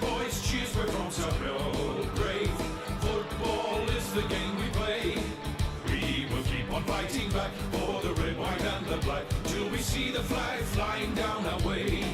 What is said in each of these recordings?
Boys, cheers, we're from South Belgrave. Football is the game we play. We will keep on fighting back for the red, white and the black till we see the flag flying down our way.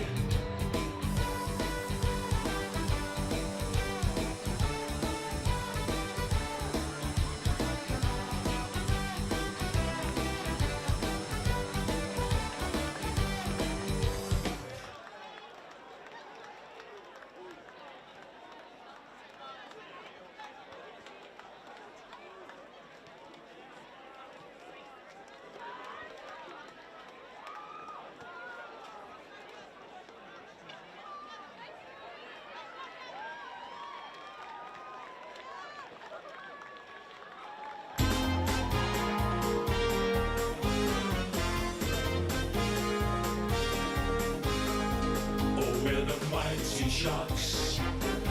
Mighty Sharks,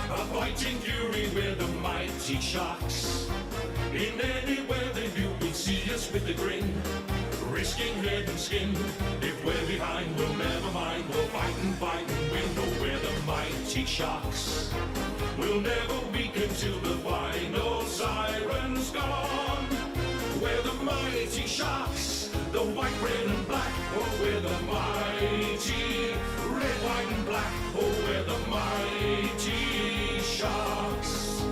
a fighting fury, we're the mighty Sharks. In any weather you will see us with a grin, risking head and skin. If we're behind, we'll never mind, we'll fight and win. Oh, we're the mighty Sharks, we'll never weaken till the final siren's gone. We're the mighty Sharks, the white, red and black. Oh, we're the mighty red, white and black. Oh, we're the mighty Sharks.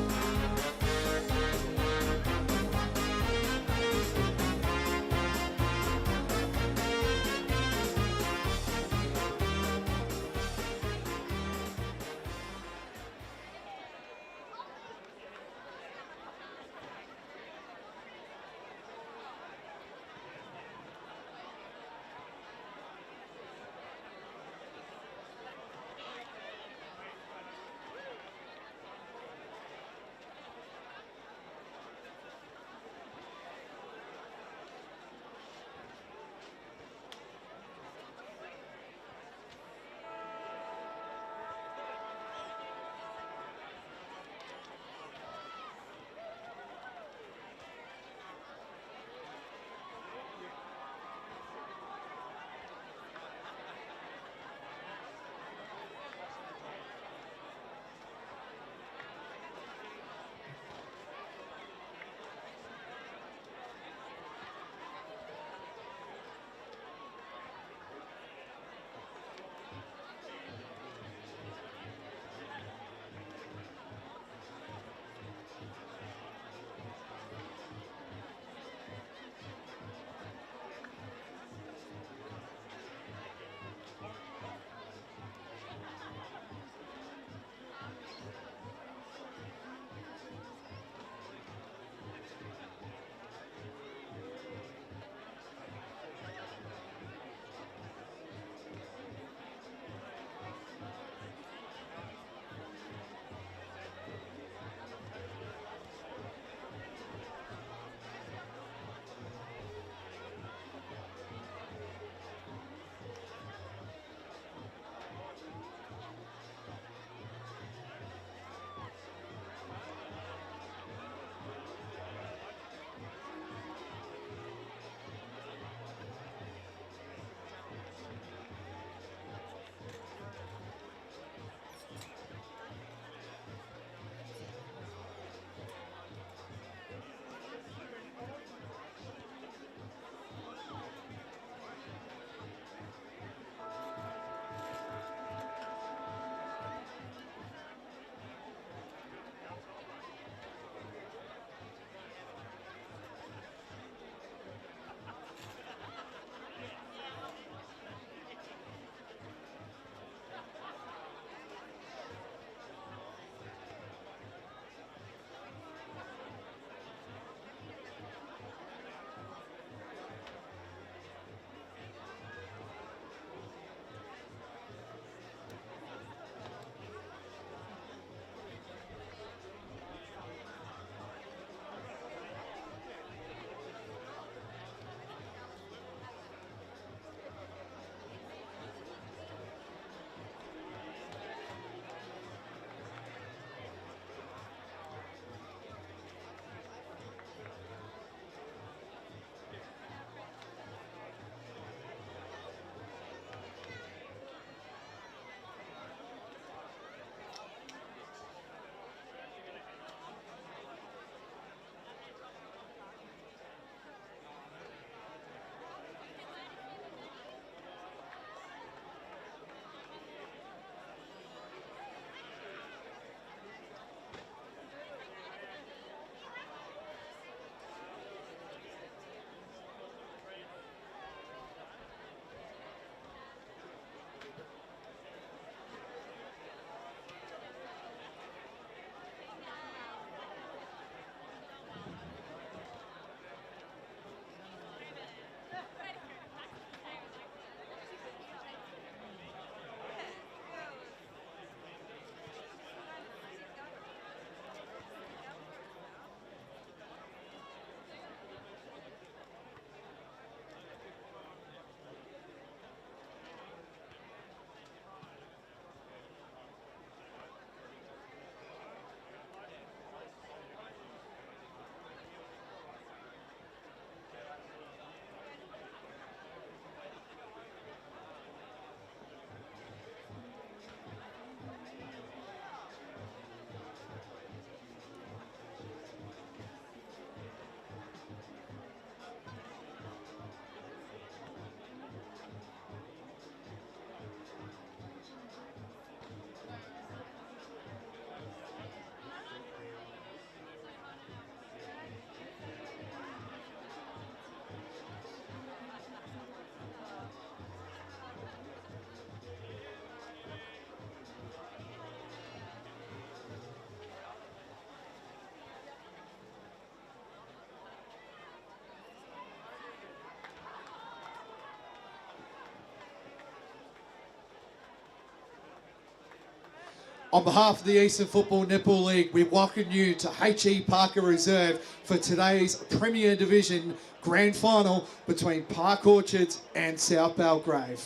On behalf of the Eastern Football Netball League, we welcome you to H.E Parker Reserve for today's Premier Division Grand Final between Park Orchards and South Belgrave.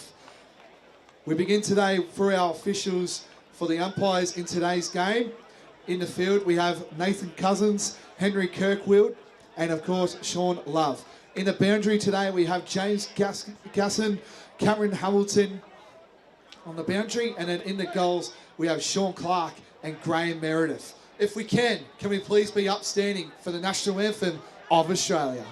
We begin today for our officials for the umpires in today's game. In the field, we have Nathan Cousins, Henry Kirkwield, and of course, Sean Love. In the boundary today, we have James Gasson, Cameron Hamilton on the boundary, and then in the goals, we have Sean Clark and Graham Meredith. If we can we please be upstanding for the national anthem of Australia?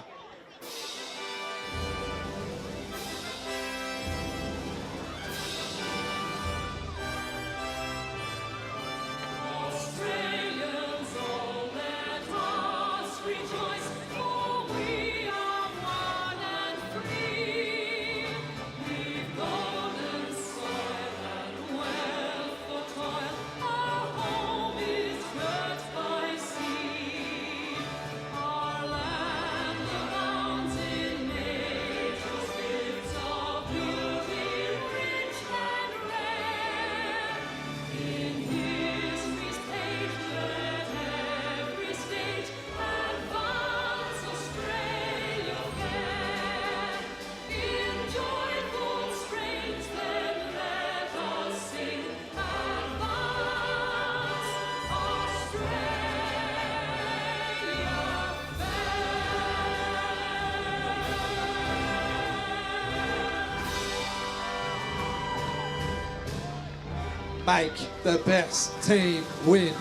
Make the best team win.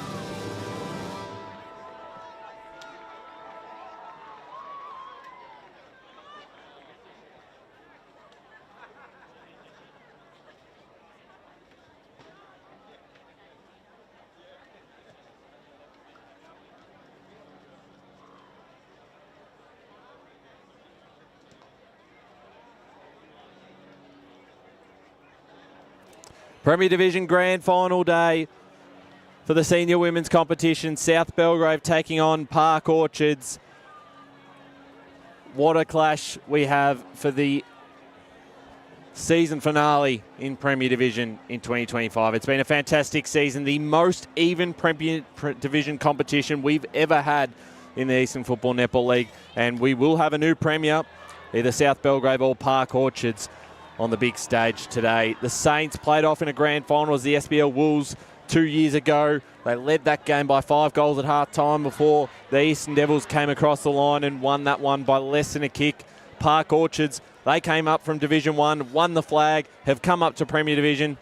Premier Division Grand Final day for the senior women's competition. South Belgrave taking on Park Orchards. What a clash we have for the season finale in Premier Division in 2025. It's been a fantastic season, the most even Premier Division competition we've ever had in the Eastern Football Netball League, and we will have a new premier, either South Belgrave or Park Orchards, on the big stage today. The Saints played off in a grand final as the SBL Wolves 2 years ago. They led that game by 5 goals at half-time before the Eastern Devils came across the line and won that one by less than a kick. Park Orchards, they came up from Division 1, won the flag, have come up to Premier Division.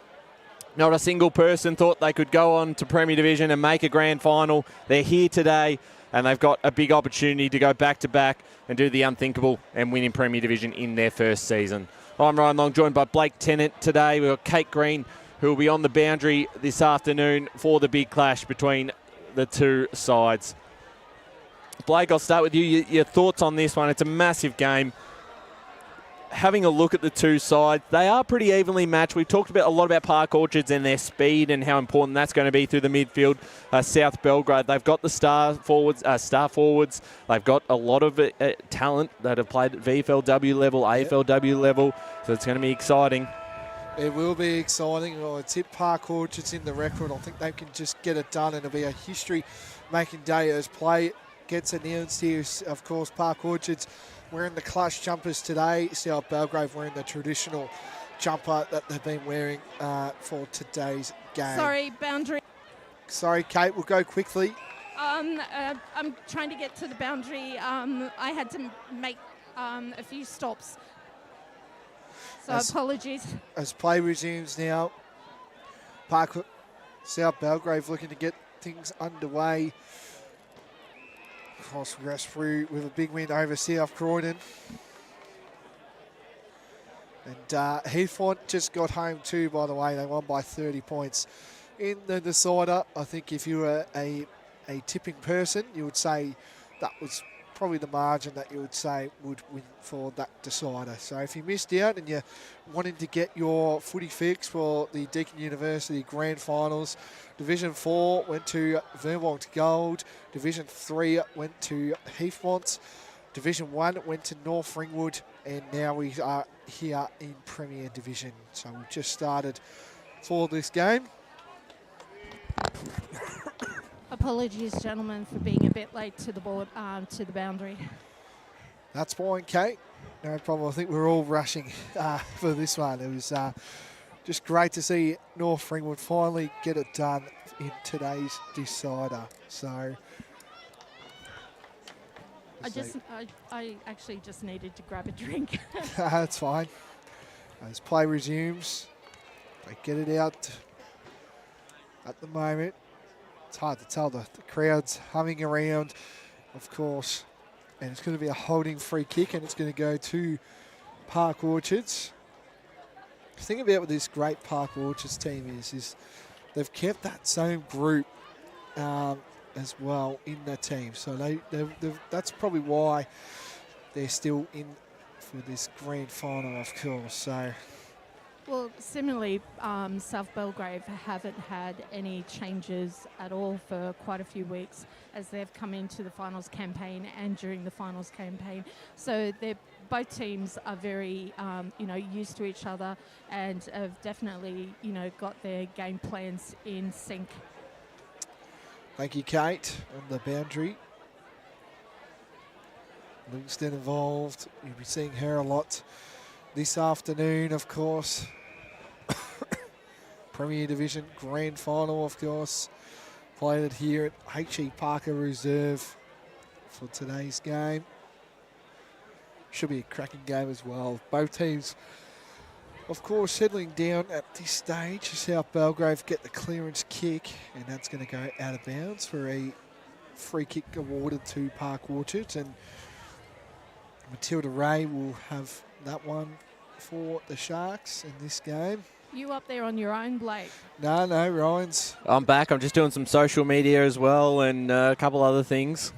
Not a single person thought they could go on to Premier Division and make a grand final. They're here today, and they've got a big opportunity to go back-to-back and do the unthinkable and win in Premier Division in their first season. I'm Ryan Long, joined by Blake Tennant today. We've got Kate Green, who will be on the boundary this afternoon for the big clash between the two sides. Blake, I'll start with you. Your thoughts on this one. It's a massive game. Having a look at the two sides, they are pretty evenly matched. We've talked a lot about Park Orchards and their speed and how important that's going to be through the midfield. South Belgrave, they've got the star forwards. They've got a lot of talent that have played at VFLW level, AFLW level, so it's going to be exciting. It will be exciting. Well, it's hit Park Orchards in the record. I think they can just get it done, and it'll be a history-making day as play gets announced here. Of course, Park Orchards wearing the clutch jumpers today. South Belgrave wearing the traditional jumper that they've been wearing for today's game. Sorry, boundary. Sorry, Kate, we'll go quickly. I'm trying to get to the boundary. I had to make a few stops. So apologies. As play resumes now, South Belgrave looking to get things underway. Cross through with a big win over South Croydon. And Heathfont just got home too, by the way. They won by 30 points. In the decider, I think if you were a tipping person, you would say that was probably the margin that you would say would win for that decider. So if you missed out and you're wanting to get your footy fix for the Deakin University Grand Finals, Division 4 went to Vermont Gold, Division 3 went to Heathmont, Division 1 went to North Ringwood, and now we are here in Premier Division. So we've just started for this game. Apologies, gentlemen, for being a bit late to the board, to the boundary. That's fine, Kate. No problem. I think we're all rushing for this one. It was just great to see North Ringwood finally get it done in today's decider. So I actually just needed to grab a drink. that's fine. As play resumes, they get it out at the moment. It's hard to tell. The crowd's humming around, of course. And it's going to be a holding free kick, and it's going to go to Park Orchards. The thing about what this great Park Orchards team is they've kept that same group as well in the team. So that's probably why they're still in for this grand final, of course. So. Well, similarly, South Belgrave haven't had any changes at all for quite a few weeks as they've come into the finals campaign and during the finals campaign. So both teams are very, used to each other and have definitely, got their game plans in sync. Thank you, Kate, on the boundary. Livingston involved. You'll be seeing her a lot this afternoon, of course. Premier Division Grand Final, of course. Played it here at H.E Parker Reserve for today's game. Should be a cracking game as well. Both teams, of course, settling down at this stage. South Belgrave get the clearance kick, and that's going to go out of bounds for a free kick awarded to Park Orchards. And Matilda Ray will have that one for the Sharks in this game. You up there on your own, Blake? No, Ryan's. I'm back. I'm just doing some social media as well and a couple other things.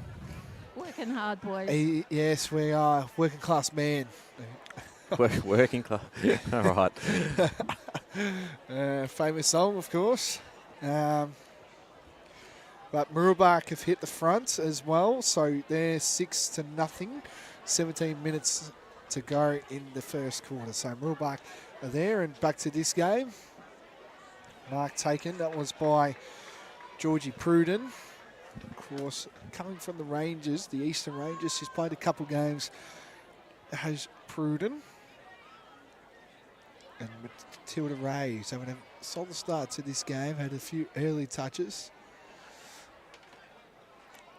Working hard, boys. Yes, we are. Working class man. Working class. All right. Famous song, of course. But Murubak have hit the front as well. So they're 6-0. 17 minutes to go in the first quarter. So Murubak are there, and back to this game. Mark taken. That was by Georgie Pruden. Of course, coming from the Rangers, the Eastern Rangers. She's played a couple games as Pruden. And Matilda Ray is having a solid start to this game. Had a few early touches.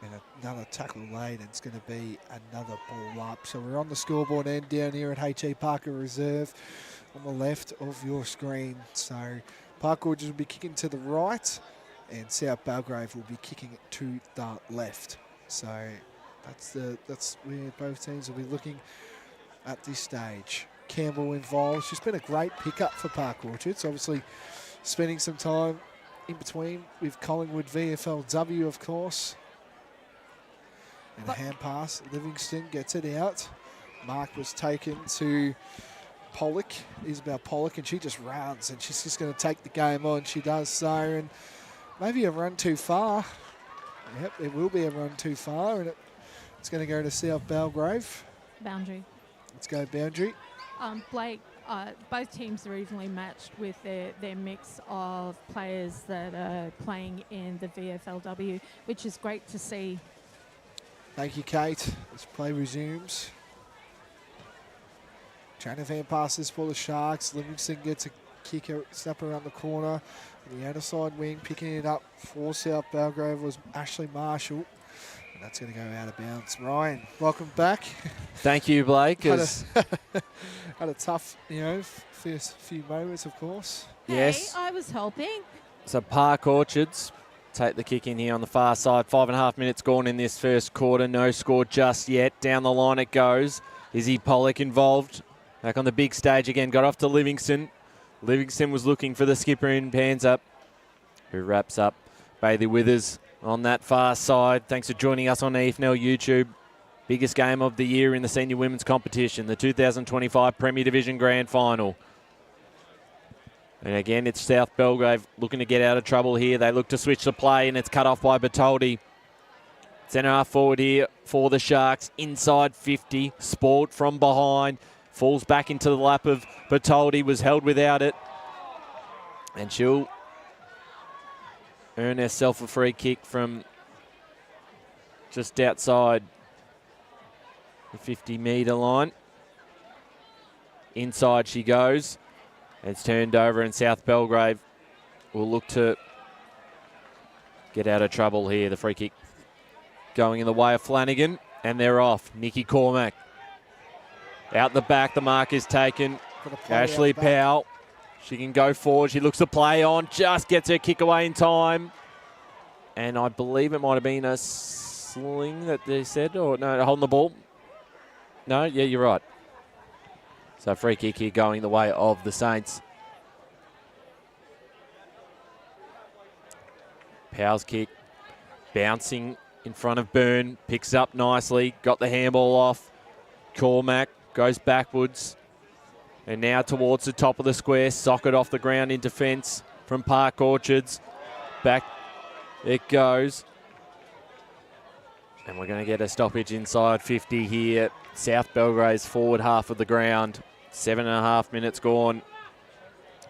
And another tackle laid, and it's going to be another ball up. So we're on the scoreboard end down here at H.E Parker Reserve on the left of your screen. So Park Orchards will be kicking to the right, and South Belgrave will be kicking it to the left. So that's where both teams will be looking at this stage. Campbell involved. She's been a great pickup for Park Orchards. Obviously spending some time in between with Collingwood VFLW, of course. And a hand pass. Livingston gets it out. Mark was taken to Pollock, Isabel Pollock, and she just runs, and she's just going to take the game on. She does so, and maybe a run too far. Yep, it will be a run too far, and it's going to go to South Belgrave. Boundary. Let's go boundary. Blake, both teams are evenly matched with their mix of players that are playing in the VFLW, which is great to see. Thank you, Kate. As play resumes. Chain of hand passes for the Sharks. Livingston gets a kick out, snap around the corner. The outer side wing picking it up for South Belgrave was Ashley Marshall. And that's going to go out of bounds. Ryan, welcome back. Thank you, Blake. Had a tough, first few moments, of course. Yes. Hey, I was helping. So Park Orchards take the kick in here on the far side. 5.5 minutes gone in this first quarter. No score just yet. Down the line it goes. Izzy Pollock involved. Back on the big stage again. Got off to Livingston. Livingston was looking for the skipper in hands up, who wraps up Bailey Withers on that far side. Thanks for joining us on EFNL YouTube. Biggest game of the year in the senior women's competition, the 2025 Premier Division Grand Final. And again, it's South Belgrave looking to get out of trouble here. They look to switch the play, and it's cut off by Bertoldi. Centre half forward here for the Sharks. Inside 50, spoiled from behind. Falls back into the lap of Bertoldi, was held without it. And she'll earn herself a free kick from just outside the 50-metre line. Inside she goes. It's turned over, and South Belgrave will look to get out of trouble here. The free kick going in the way of Flanagan, and they're off. Nikki Cormack out the back. The mark is taken. Ashley Powell. She can go forward. She looks to play on. Just gets her kick away in time. And I believe it might have been a sling that they said. Or no, holding the ball. No, yeah, you're right. So free kick here going the way of the Saints. Powell's kick. Bouncing in front of Byrne. Picks up nicely. Got the handball off. Cormack goes backwards. And now towards the top of the square. Socket off the ground in defence from Park Orchards. Back it goes. And we're going to get a stoppage inside 50 here. South Belgrave's forward half of the ground. 7.5 minutes gone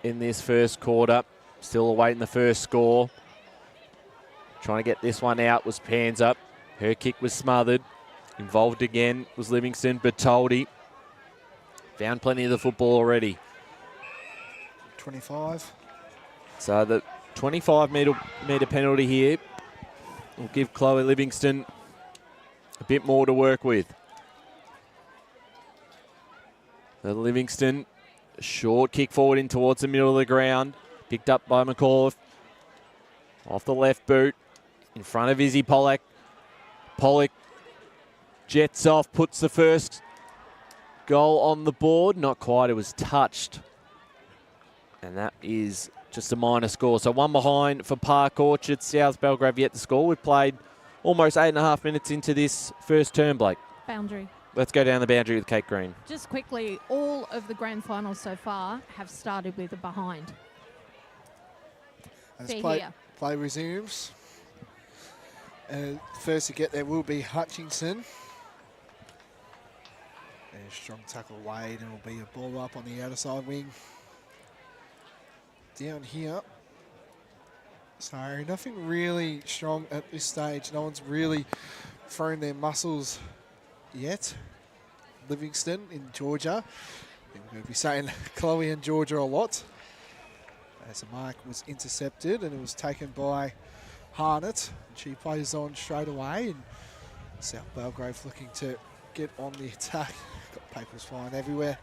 in this first quarter. Still awaiting the first score. Trying to get this one out was Panza. Her kick was smothered. Involved again was Livingston. Bertoldi found plenty of the football already. 25. So the 25-metre penalty here will give Chloe Livingston a bit more to work with. The Livingston, a short kick forward in towards the middle of the ground. Picked up by McAuliffe. Off the left boot. In front of Izzy Pollock. Pollock jets off, puts the first goal on the board. Not quite, it was touched. And that is just a minor score. So one behind for Park Orchard. South Belgrave yet to score. We've played almost 8.5 minutes into this first term, Blake. Boundary. Let's go down the boundary with Kate Green. Just quickly, all of the grand finals so far have started with a behind. As play resumes. And first to get there will be Hutchinson. And a strong tackle Wade, and it'll be a ball up on the outer side wing. Down here. So nothing really strong at this stage. No one's really thrown their muscles yet. Livingston in Georgia. And we're going to be saying Chloe and Georgia a lot. As the mark was intercepted, and it was taken by Harnett. She plays on straight away, and South Belgrave looking to get on the attack. Got papers flying everywhere.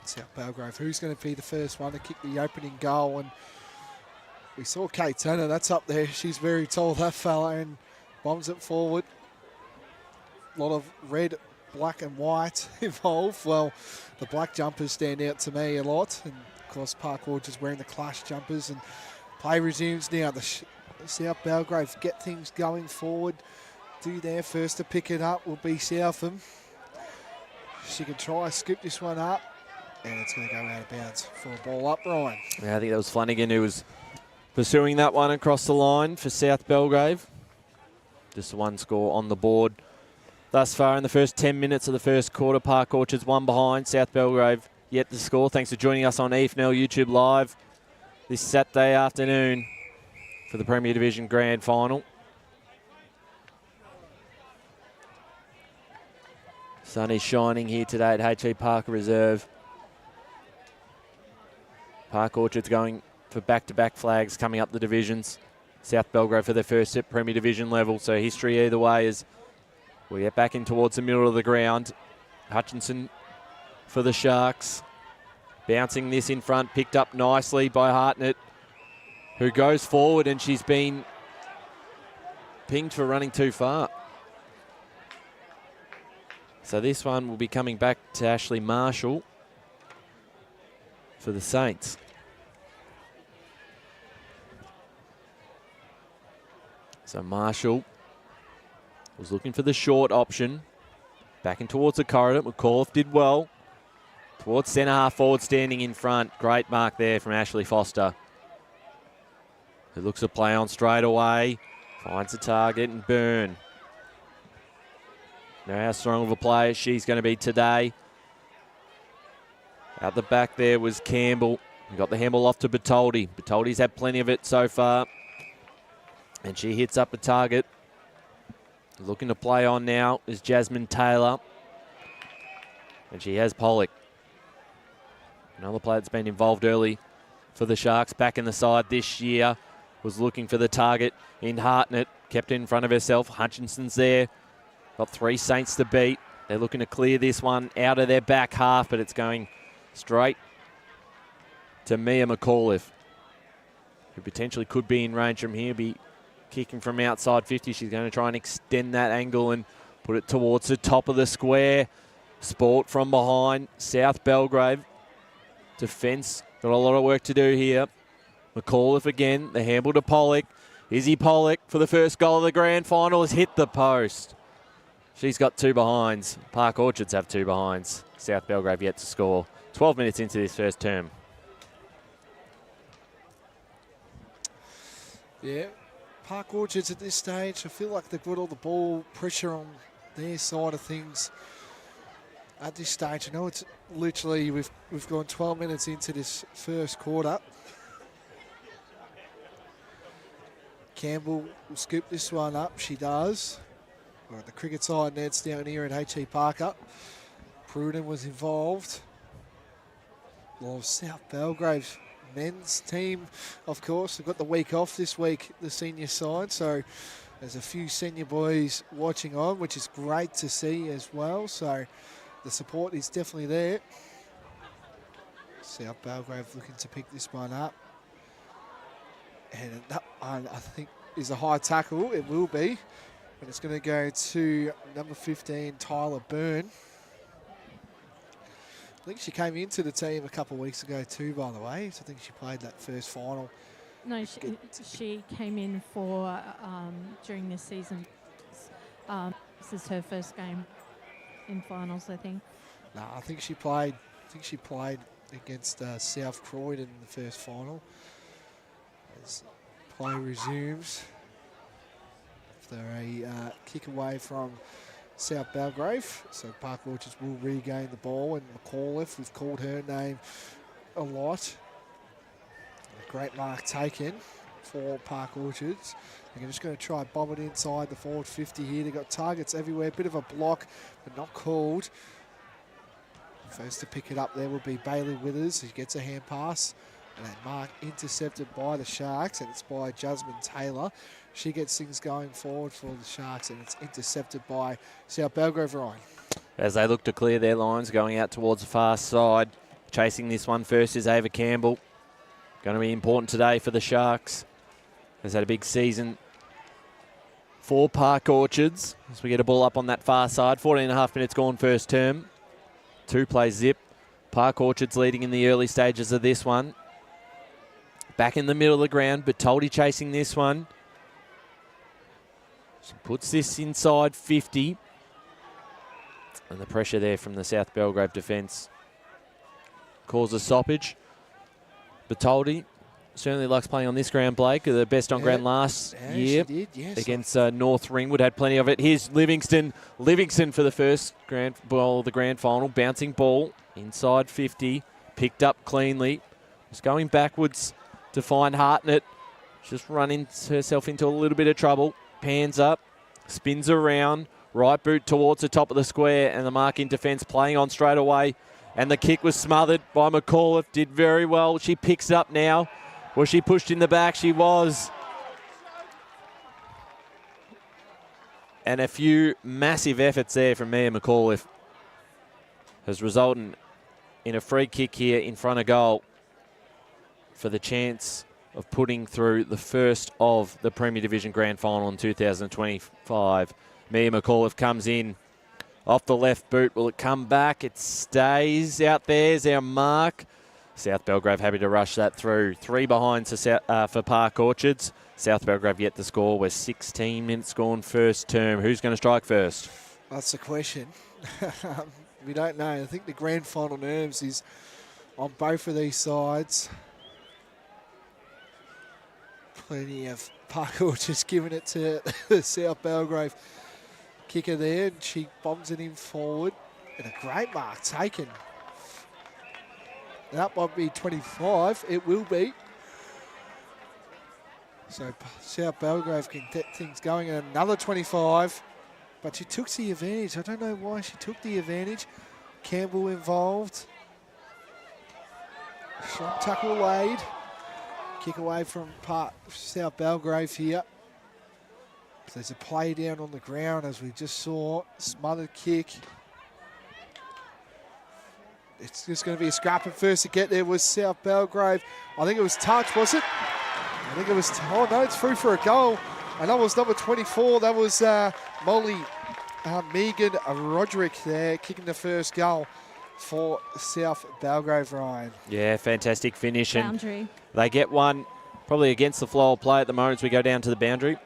South Belgrave, who's going to be the first one to kick the opening goal? And we saw Kate Turner, that's up there. She's very tall, that fella, and bombs it forward. A lot of red, black and white involved. Well, the black jumpers stand out to me a lot. And of course, Park Orchard's wearing the clash jumpers. And play resumes now. The South Belgrave get things going forward. Do their first to pick it up will be Southam. She can try scoop this one up. And it's going to go out of bounds for a ball up, Ryan. Yeah, I think that was Flanagan who was pursuing that one across the line for South Belgrave. Just one score on the board thus far in the first 10 minutes of the first quarter. Park Orchards one behind. South Belgrave yet to score. Thanks for joining us on EFNL YouTube Live this Saturday afternoon for the Premier Division Grand Final. Sun is shining here today at H.E Parker Reserve. Park Orchard's going for back-to-back flags coming up the divisions. South Belgrave for their first at Premier Division level. So history either way as we get back in towards the middle of the ground. Hutchinson for the Sharks. Bouncing this in front, picked up nicely by Hartnett, who goes forward, and she's been pinged for running too far. So this one will be coming back to Ashley Marshall for the Saints. So Marshall was looking for the short option. Back in towards the corridor. McAuliffe did well. Towards centre half forward, standing in front. Great mark there from Ashley Foster, who looks to play on straight away. Finds the target and Byrne. Know how strong of a player she's going to be today. Out the back there was Campbell. We got the handball off to Bertoldi. Bertoldi's had plenty of it so far. And she hits up the target. Looking to play on now is Jasmine Taylor. And she has Pollock. Another player that's been involved early for the Sharks. Back in the side this year. Was looking for the target in Hartnett. Kept in front of herself. Hutchinson's there. Got 3 Saints to beat. They're looking to clear this one out of their back half, but it's going straight to Mia McAuliffe, who potentially could be in range from here, be kicking from outside 50. She's going to try and extend that angle and put it towards the top of the square. Sport from behind. South Belgrave. Defence got a lot of work to do here. McAuliffe again. The handball to Pollock. Izzy Pollock for the first goal of the grand final has hit the post. She's got 2 behinds. Park Orchards have 2 behinds. South Belgrave yet to score. 12 minutes into this first term. Yeah, Park Orchards at this stage, I feel like they've got all the ball pressure on their side of things at this stage. I know it's literally, we've gone 12 minutes into this first quarter. Campbell will scoop this one up. She does. All right, the cricket side nets down here at H.E Parker. Pruden was involved. Well, South Belgrave men's team, of course, they've got the week off this week, the senior side, so there's a few senior boys watching on, which is great to see as well, so the support is definitely there. South Belgrave looking to pick this one up, and that one I think is a high tackle. It will be, but it's going to go to number 15 Tyler Byrne. I think she came into the team a couple of weeks ago too, by the way. So I think she played that first final. No, she came in for during this season. This is her first game in finals, I think. No, I think she played. Against South Croydon in the first final. As play resumes after a kick away from South Belgrave, so Park Orchards will regain the ball, and McAuliffe, we've called her name a lot. A great mark taken for Park Orchards. They're just going to try and bomb it inside the forward 50 here. They've got targets everywhere, bit of a block, but not called. First to pick it up there will be Bailey Withers. He gets a hand pass, and that mark intercepted by the Sharks, and it's by Jasmine Taylor. She gets things going forward for the Sharks, and it's intercepted by South Belgrave Ryan. As they look to clear their lines, going out towards the far side. Chasing this one first is Ava Campbell. Going to be important today for the Sharks. Has had a big season for Park Orchards. As we get a ball up on that far side. 14.5 minutes gone first term. 2 plays zip. Park Orchards leading in the early stages of this one. Back in the middle of the ground, but Toldy chasing this one. She puts this inside 50. And the pressure there from the South Belgrave defence causes stoppage. Batoldi certainly likes playing on this ground, Blake. The best on ground last year she did, yes. against North Ringwood. Had plenty of it. Here's Livingston. Livingston for the first grand ball of the grand final. Bouncing ball inside 50. Picked up cleanly. Just going backwards to find Hartnett. Just running herself into a little bit of trouble. Pans up. Spins around. Right boot towards the top of the square, and the mark in defence playing on straight away. And the kick was smothered by McAuliffe. Did very well. She picks it up now. Was she pushed in the back? She was. And a few massive efforts there from Mia McAuliffe has resulted in a free kick here in front of goal for the chance of putting through the first of the Premier Division Grand Final in 2025. Mia McAuliffe comes in off the left boot. Will it come back? It stays out there. There's our mark. South Belgrave happy to rush that through. 3 behinds for Park Orchards. South Belgrave yet to score. We're 16 minutes gone first term. Who's going to strike first? That's the question. We don't know. I think the grand final nerves is on both of these sides. Plenty of Park Orchards giving it to South Belgrave. Kicker there, and she bombs it in forward. And a great mark taken. That might be 25. It will be. So South Belgrave can get things going. And another 25, but she took the advantage. I don't know why she took the advantage. Campbell involved. Shot tackle laid. Kick away from South Belgrave here. There's a play down on the ground as we just saw. Smothered kick. It's just going to be a scrap, and first to get there was South Belgrave. I think it was touch, was it? I think it was, oh no, it's through for a goal. And that was number 24. That was Molly Megan Roderick there, kicking the first goal for South Belgrave, Ryan. Yeah, fantastic finish. Boundary. And they get one probably against the flow of play at the moment as we go down to the boundary.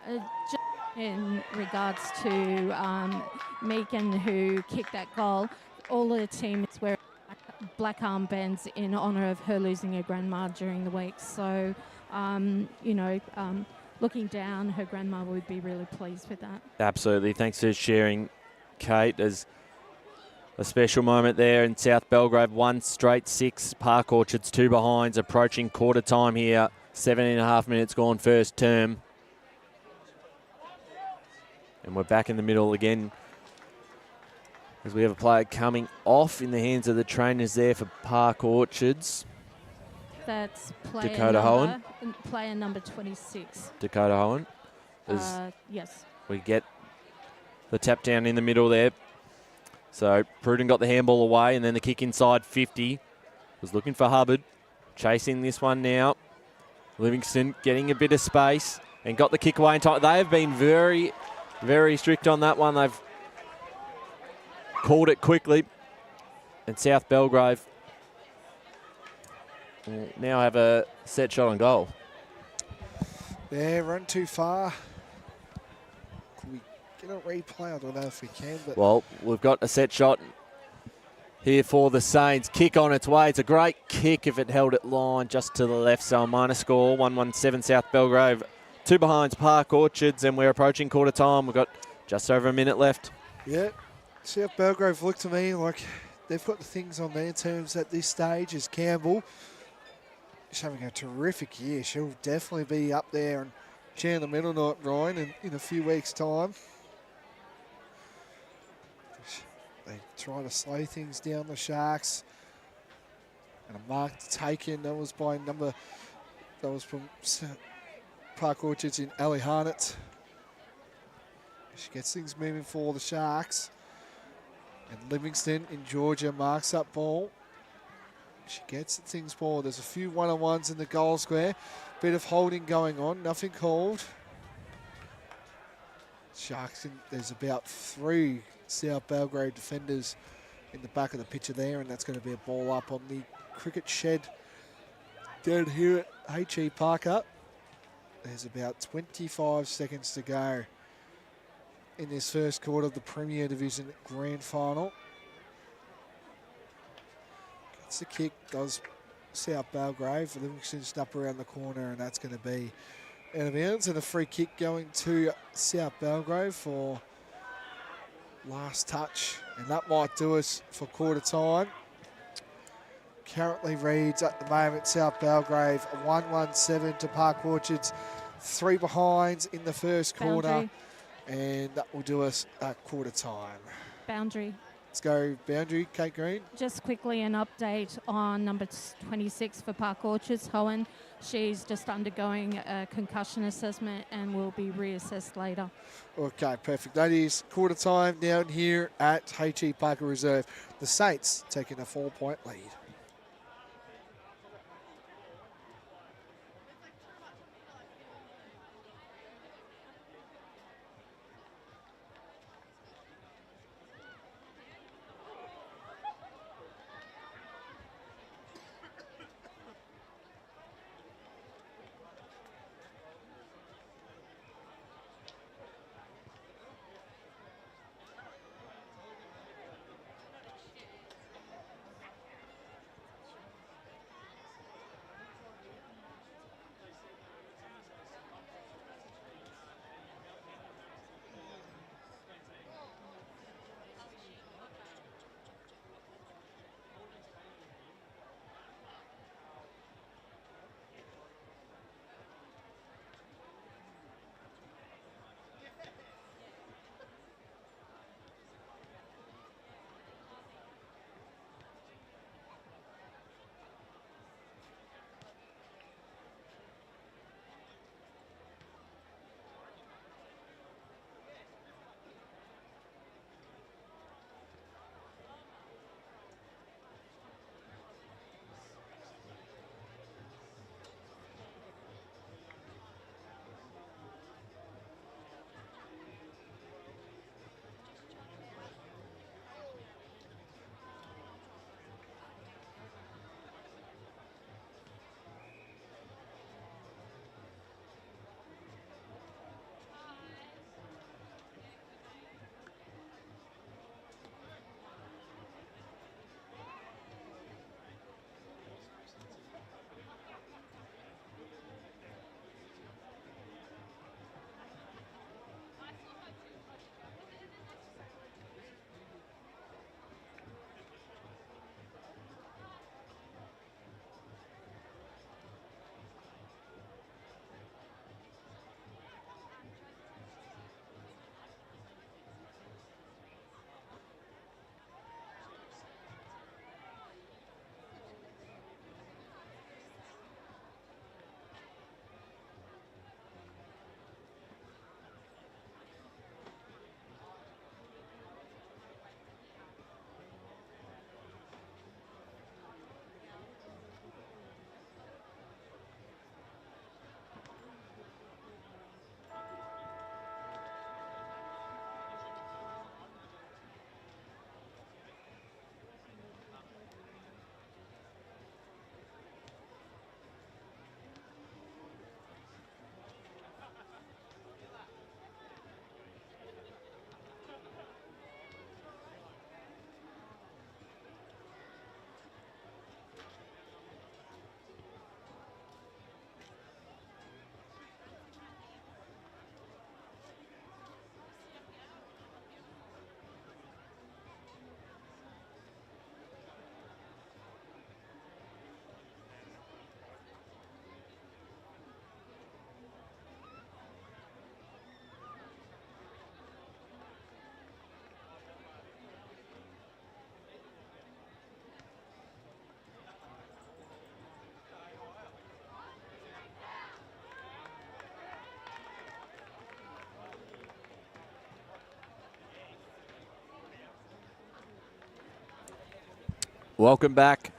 Just in regards to Megan, who kicked that goal, all of the teams wear black armbands in honour of her losing her grandma during the week. So, looking down, her grandma would be really pleased with that. Absolutely. Thanks for sharing, Kate. There's a special moment there in South Belgrave. 1 straight 6. Park Orchards 2 behinds, approaching quarter time here. 7.5 minutes gone first term. And we're back in the middle again as we have a player coming off in the hands of the trainers there for Park Orchards. That's player number 26. Dakota Hohen. Yes. We get the tap down in the middle there. So Pruden got the handball away, and then the kick inside 50. Was looking for Hubbard. Chasing this one now. Livingston getting a bit of space and got the kick away in time. They have been very, very strict on that one. They've called it quickly. And South Belgrave will now have a set shot on goal. Yeah, run too far. Can we get a replay? I don't know if we can. But well, we've got a set shot here for the Saints. Kick on its way. It's a great kick if it held it line just to the left. So a minor score, 1-1-7 South Belgrave. 2 behinds Park Orchards, and we're approaching quarter time. We've got just over a minute left. Yeah, South Belgrave looked to me like they've got the things on their terms at this stage. As Campbell, she's having a terrific year. She'll definitely be up there and chair in the middle, not Ryan, in a few weeks' time. They try to slow things down, the Sharks. And a mark taken. That was from Park Orchards in Ali Harnett. She gets things moving for the Sharks. And Livingston in Georgia marks up ball. She gets things forward. There's a few one-on-ones in the goal square. Bit of holding going on. Nothing called. Sharks, there's about 3 South Belgrave defenders in the back of the picture there, and that's going to be a ball up on the cricket shed down here at H.E Parker. There's about 25 seconds to go in this first quarter of the Premier Division Grand Final. Gets the kick, does South Belgrave. Livingston's up around the corner, and that's going to be out of bounds. And a free kick going to South Belgrave for last touch. And that might do us for quarter time. Currently reads at the moment South Belgrave 1-1-7 to Park Orchards. 3 behinds in the first quarter. And that will do us at quarter time. Boundary. Let's go boundary, Kate Green. Just quickly an update on number 26 for Park Orchards, Hohen. She's just undergoing a concussion assessment and will be reassessed later. Okay, perfect. That is quarter time down here at H.E Parker Reserve. The Saints taking a 4-point lead. Welcome back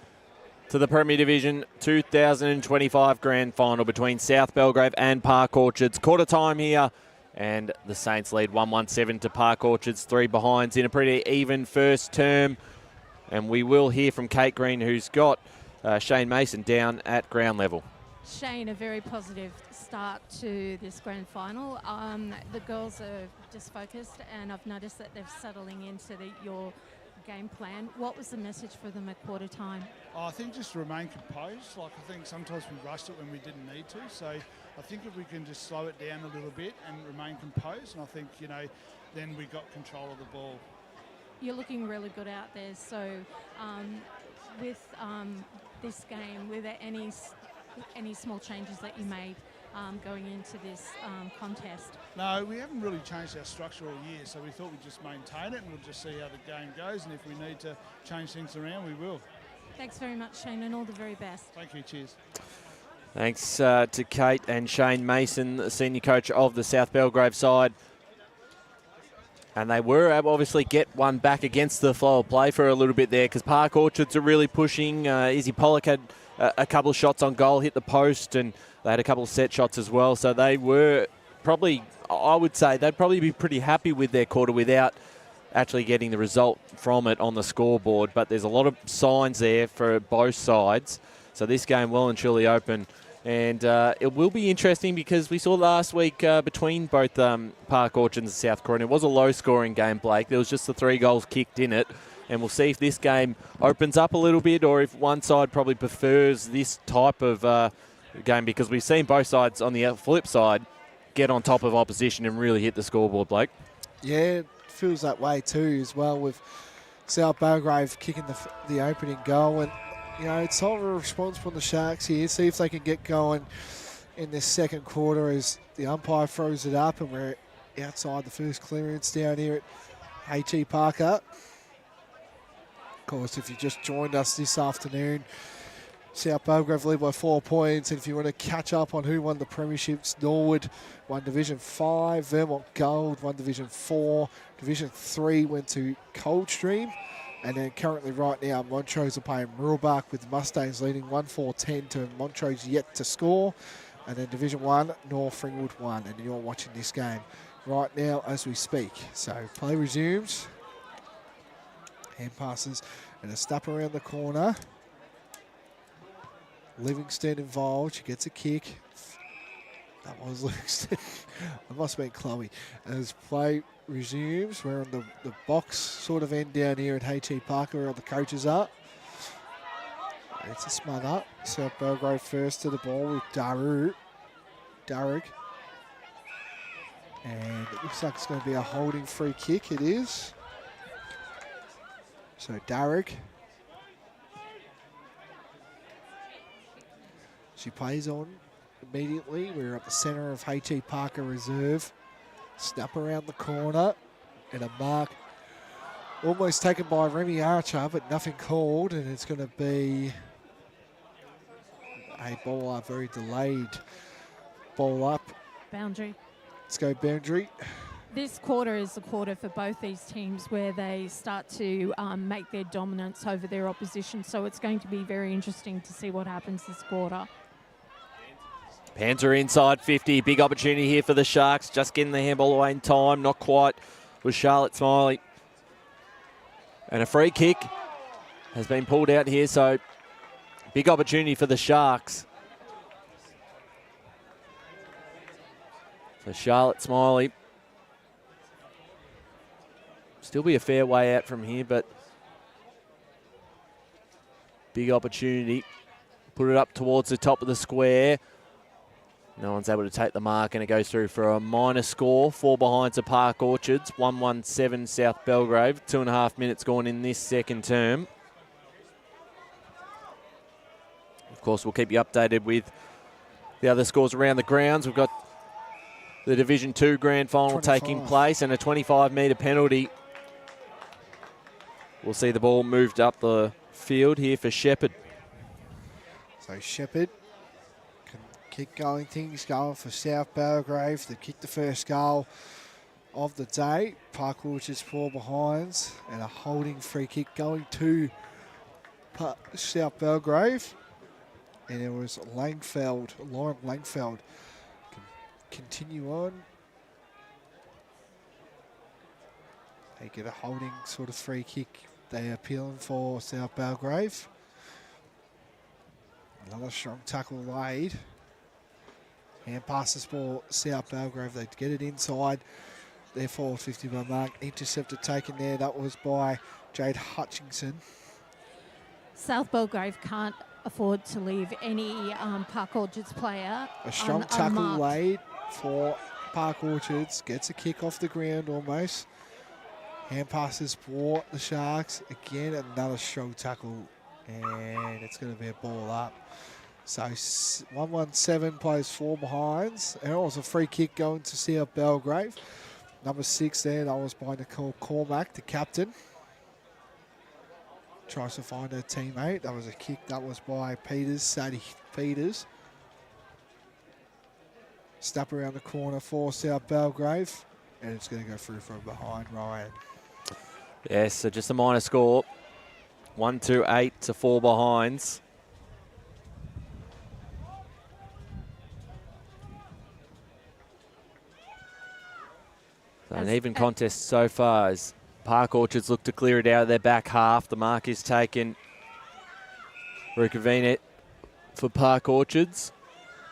to the Premier Division 2025 Grand Final between South Belgrave and Park Orchards. Quarter time here, and the Saints lead 1-1-7 to Park Orchards, 3 behinds in a pretty even first term. And we will hear from Kate Green, who's got Shane Mason down at ground level. Shane, a very positive start to this grand final. The girls are just focused, and I've noticed that they're settling into your game plan. What was the message for them at quarter time? I think just remain composed. Like, I think sometimes we rushed it when we didn't need to. So I think if we can just slow it down a little bit and remain composed, and I think, then we got control of the ball. You're looking really good out there. So with this game, were there any small changes that you made going into this contest? No, we haven't really changed our structure all year, so we thought we'd just maintain it and we'll just see how the game goes, and if we need to change things around, we will. Thanks very much, Shane, and all the very best. Thank you, cheers. Thanks to Kate and Shane Mason, the senior coach of the South Belgrave side. And they were able, obviously, get one back against the flow of play for a little bit there, because Park Orchards are really pushing. Izzy Pollock had a couple of shots on goal, hit the post, and they had a couple of set shots as well. So they were probably, I would say, they'd probably be pretty happy with their quarter without actually getting the result from it on the scoreboard. But there's a lot of signs there for both sides. So this game well and truly open. And it will be interesting, because we saw last week between both Park Orchards and South Croydon, it was a low-scoring game, Blake. There was just the 3 goals kicked in it. And we'll see if this game opens up a little bit, or if one side probably prefers this type of game, because we've seen both sides on the flip side get on top of opposition and really hit the scoreboard, Blake. Yeah, it feels that way too as well, with South Belgrave kicking the opening goal. And, it's all a response from the Sharks here. See if they can get going in this second quarter as the umpire throws it up, and we're outside the first clearance down here at H.E Parker. Of course, if you just joined us this afternoon, South Belgrave lead by 4 points. And if you want to catch up on who won the premierships, Norwood won Division 5, Vermont Gold won Division 4, Division 3 went to Coldstream. And then currently right now, Montrose are playing Muralbach, with the Mustangs leading 1-4-10 to Montrose yet to score. And then Division 1, North Ringwood 1. And you're watching this game right now as we speak. So play resumes. Hand passes and a step around the corner. Livingston involved. She gets a kick. That was Livingston. It must have been Chloe. As play resumes, we're on the box sort of end down here at H.E Parker, where all the coaches are. It's a smother. South Belgrave first to the ball with Darug. And it looks like it's going to be a holding free kick. It is. So Darug. She plays on immediately. We're at the centre of H.E Parker Reserve. Snap around the corner, and a mark almost taken by Remy Archer, but nothing called, and it's going to be a ball up, very delayed ball up. Boundary. Let's go boundary. This quarter is the quarter for both these teams where they start to make their dominance over their opposition, so it's going to be very interesting to see what happens this quarter. Panther inside 50. Big opportunity here for the Sharks. Just getting the handball away in time. Not quite with Charlotte Smiley. And a free kick has been pulled out here. So big opportunity for the Sharks. So Charlotte Smiley. Still be a fair way out from here, but big opportunity. Put it up towards the top of the square. No one's able to take the mark, and it goes through for a minor score. 4 behind to Park Orchards, 1-1-7 South Belgrave. 2.5 minutes gone in this second term. Of course, we'll keep you updated with the other scores around the grounds. We've got the Division 2 Grand Final 25. taking place, and a 25-metre penalty. We'll see the ball moved up the field here for Shepherd. So Shepherd can keep going, things going for South Belgrave. They kicked the first goal of the day. Park Orchards 4 behinds, and a holding free kick going to South Belgrave. And it was Lauren Langfeld. Continue on. They get a holding sort of free kick. They are appealing for South Belgrave. Another strong tackle laid. Hand passes for South Belgrave. They get it inside. Their forward 50 by mark. Interceptor taken there. That was by Jade Hutchinson. South Belgrave can't afford to leave any Park Orchards player A strong tackle unmarked. laid for Park Orchards. Gets a kick off the ground almost. Hand passes for the Sharks. Again, another strong tackle. And it's going to be a ball up. So 117 plays 4 behinds. And it was a free kick going to South Belgrave. Number 6 there, that was by Nicole Cormack, the captain. Tries to find her teammate. That was a kick. That was by Peters, Sadie Peters. Snap around the corner for South Belgrave. And it's going to go through from behind Ryan. Yes, so just a minor score. 1-8 to 4 behinds. So an even contest so far as Park Orchards look to clear it out of their back half. The mark is taken. Rukavina for Park Orchards.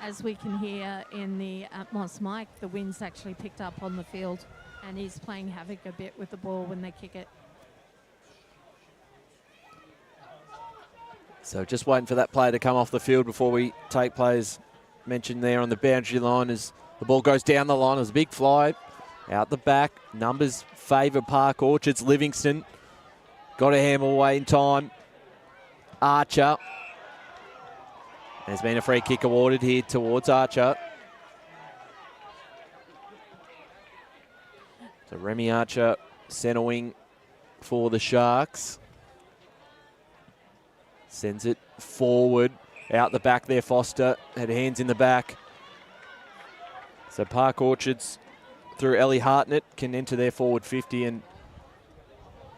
As we can hear in the Atmos mic, the wind's actually picked up on the field and he's playing havoc a bit with the ball when they kick it. So just waiting for that player to come off the field before we take players mentioned there on the boundary line as the ball goes down the line. It was a big fly out the back. Numbers favour Park Orchards. Livingston got a hammer away in time. Archer. There's been a free kick awarded here towards Archer. So Remy Archer, centre wing for the Sharks. Sends it forward. Out the back there, Foster had hands in the back. So Park Orchards through Ellie Hartnett can enter their forward 50 and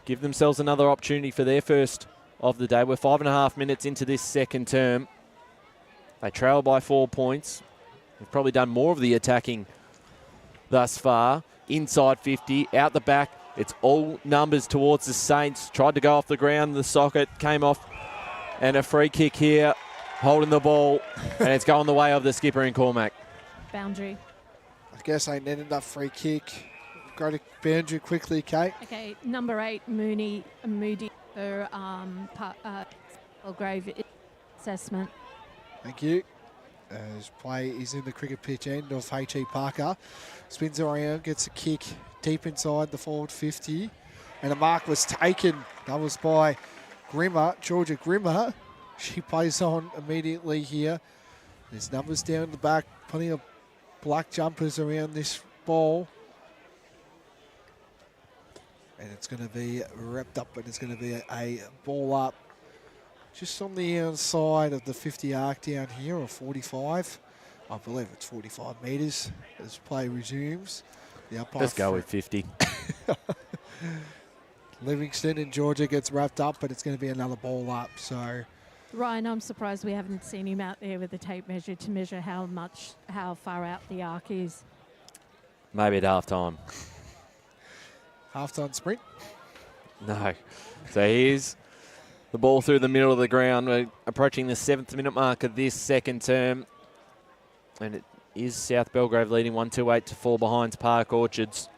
give themselves another opportunity for their first of the day. We're 5.5 minutes into this second term. They trail by 4 points. They've probably done more of the attacking thus far. Inside 50, out the back. It's all numbers towards the Saints. Tried to go off the ground. The socket came off. And a free kick here, holding the ball. And it's going the way of the skipper in Cormac. Boundary. I guess they netted that free kick. Go to boundary quickly, Kate. Okay, number 8, Moody for Belgrave assessment. Thank you. His play is in the cricket pitch end of H.E Parker. Spins around, gets a kick deep inside the forward 50. And a mark was taken. That was by Grimmer, Georgia Grimmer. She plays on immediately here. There's numbers down the back, plenty of black jumpers around this ball. And it's going to be wrapped up, and it's going to be a ball up just on the outside of the 50 arc down here, or 45. I believe it's 45 metres as play resumes. The umpire Let's go with 50. Livingston and Georgia gets wrapped up, but it's going to be another ball up. So Ryan, I'm surprised we haven't seen him out there with the tape measure to measure how far out the arc is. Maybe at halftime. halftime sprint. No. So here's the ball through the middle of the ground. We're approaching the 7th minute mark of this second term. And it is South Belgrave leading 1-8 to 4 behind Park Orchards.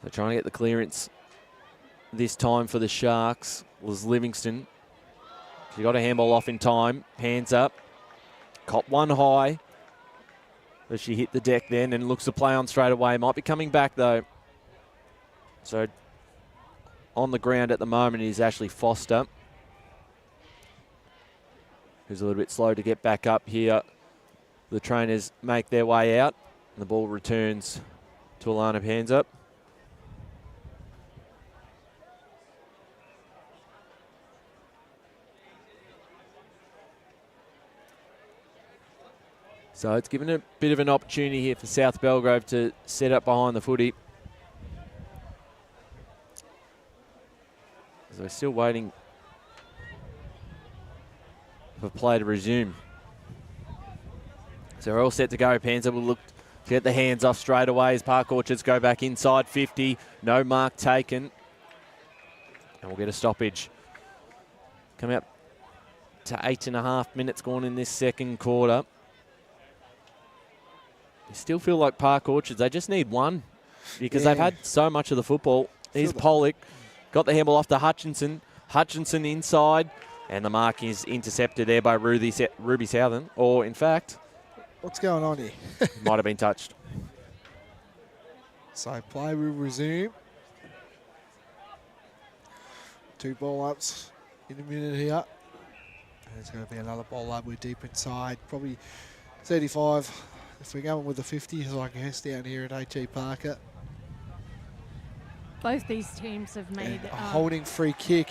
They're trying to get the clearance this time for the Sharks was Livingston. She got a handball off in time. Hands up. Cop one high. But she hit the deck then and looks to play on straight away. Might be coming back though. So on the ground at the moment is Ashley Foster, who's a little bit slow to get back up here. The trainers make their way out. And the ball returns to Alana hands up. So it's given a bit of an opportunity here for South Belgrave to set up behind the footy. we're still waiting for play to resume. So we're all set to go. Panzer will look to get the hands off straight away as Park Orchards go back inside 50. No mark taken. And we'll get a stoppage. Coming up to 8.5 minutes gone in this second quarter. You still feel like Park Orchards, they just need one because they've had so much of the football. Here's Pollock. Got the handball off to Hutchinson. Hutchinson inside. And the mark is intercepted there by Ruby Southern. Or, in fact... What's going on here? might have been touched. So play will resume. 2 ball ups in a minute here. And it's going to be another ball up. We're deep inside. Probably 35 if we're going with the 50, as I guess, down here at H.E Parker. Both these teams have made... a holding free kick.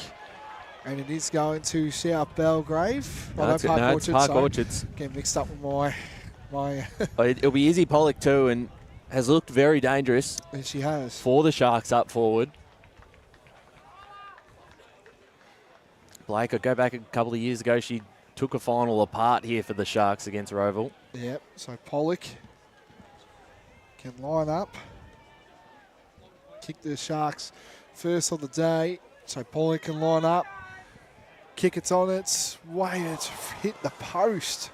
And it is going to South Belgrave. No, it's Park Orchards. Getting mixed up with my It'll be Izzy Pollock too, and has looked very dangerous. And she has. For the Sharks up forward. Blake, I go back a couple of years ago, she took a final apart here for the Sharks against Roval. Yep, so Pollock can line up. Kick the Sharks first on the day. So Pollock can line up. Kick, it's on its way, it's hit the post.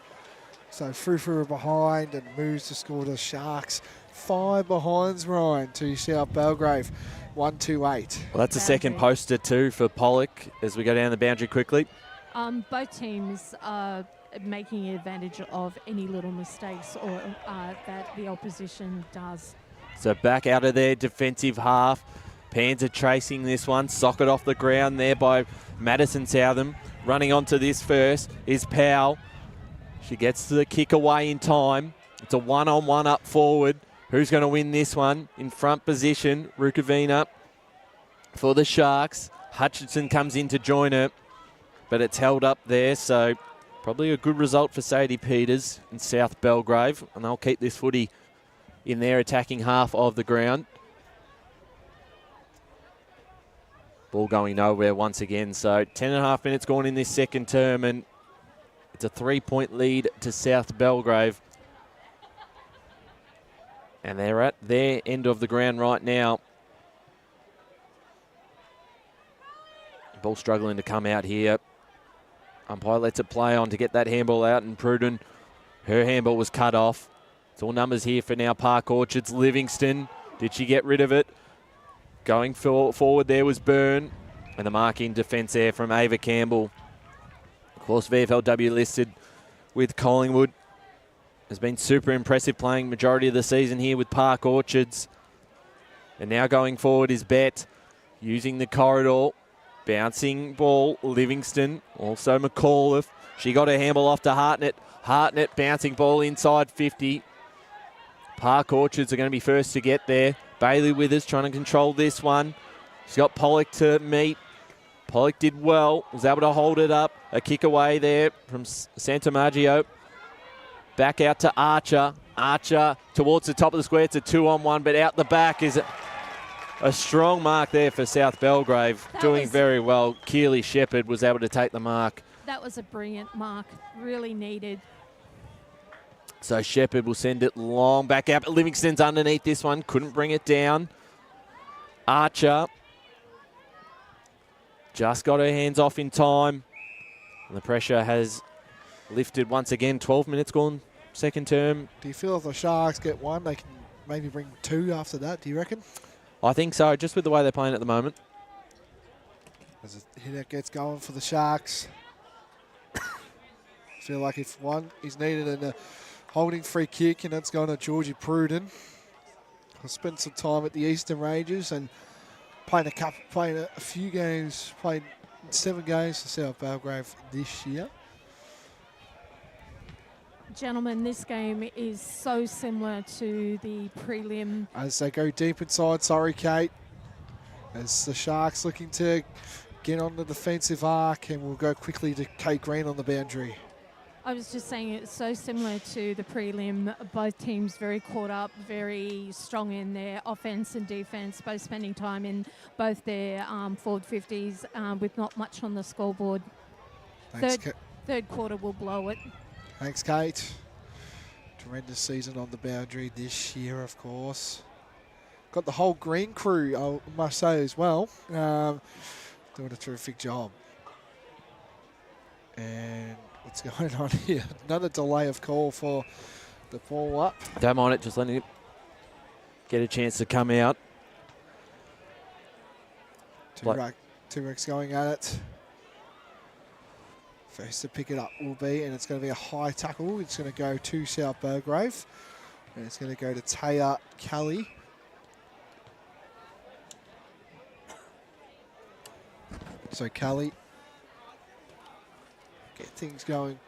So through behind and moves to score the Sharks. 5 behinds, Ryan, to South Belgrave. 1-2-8. Well, that's a second poster too for Pollock as we go down the boundary quickly. Both teams are making advantage of any little mistakes or that the opposition does. So back out of their defensive half. Panzer chasing this one. Socket off the ground there by Madison Southam. Running onto this first is Powell. She gets the kick away in time. It's a one-on-one up forward. Who's going to win this one? In front position, Rukavina for the Sharks. Hutchinson comes in to join her, but it's held up there, so probably a good result for Sadie Peters in South Belgrave, and they'll keep this footy in their attacking half of the ground. Ball going nowhere once again, so 10.5 minutes gone in this second term, and it's a 3-point lead to South Belgrave. And they're at their end of the ground right now. Ball struggling to come out here. Umpire lets it play on to get that handball out, and Pruden, her handball was cut off. It's all numbers here for now Park Orchards. Livingston, did she get rid of it? Going forward there was Byrne, and the mark in defence there from Ava Campbell. Of course, VFLW listed with Collingwood. Has been super impressive playing majority of the season here with Park Orchards. And now going forward is Bet, using the corridor. Bouncing ball, Livingston, also McAuliffe. She got her handball off to Hartnett. Hartnett bouncing ball inside 50. Park Orchards are going to be first to get there. Bailey Withers trying to control this one. She's got Pollock to meet. Pollock did well, was able to hold it up. A kick away there from Santamaggio. Back out to Archer. Archer towards the top of the square. It's a 2-on-1, but out the back is a strong mark there for South Belgrave. Doing very well. Keely Shepherd was able to take the mark. That was a brilliant mark. Really needed. So Shepherd will send it long back out. Livingston's underneath this one. Couldn't bring it down. Archer just got her hands off in time. And the pressure has lifted once again. 12 minutes gone, second term. Do you feel if the Sharks get one, they can maybe bring 2 after that, do you reckon? I think so, just with the way they're playing at the moment. As a hitter gets going for the Sharks. Feel like if one is needed in a holding free kick, and that's going to Georgie Pruden. I spent some time at the Eastern Ranges and played a few games, played 7 games for South Belgrave this year. Gentlemen, this game is so similar to the prelim. As they go deep inside, sorry, Kate. As the Sharks looking to get on the defensive arc, and we'll go quickly to Kate Green on the boundary. I was just saying it's so similar to the prelim. Both teams very caught up, very strong in their offense and defense, both spending time in both their forward 50s with not much on the scoreboard. Thanks, Third quarter will blow it. Thanks, Kate. Tremendous season on the boundary this year, of course. Got the whole green crew, I must say, as well. Doing a terrific job. And what's going on here? Another delay of call for the ball up. Don't mind it, just letting it get a chance to come out. T-Rex going at it. First to pick it up will be, and it's going to be a high tackle. It's going to go to South Belgrave. And it's going to go to Taya Kelly. So Kelly, get things going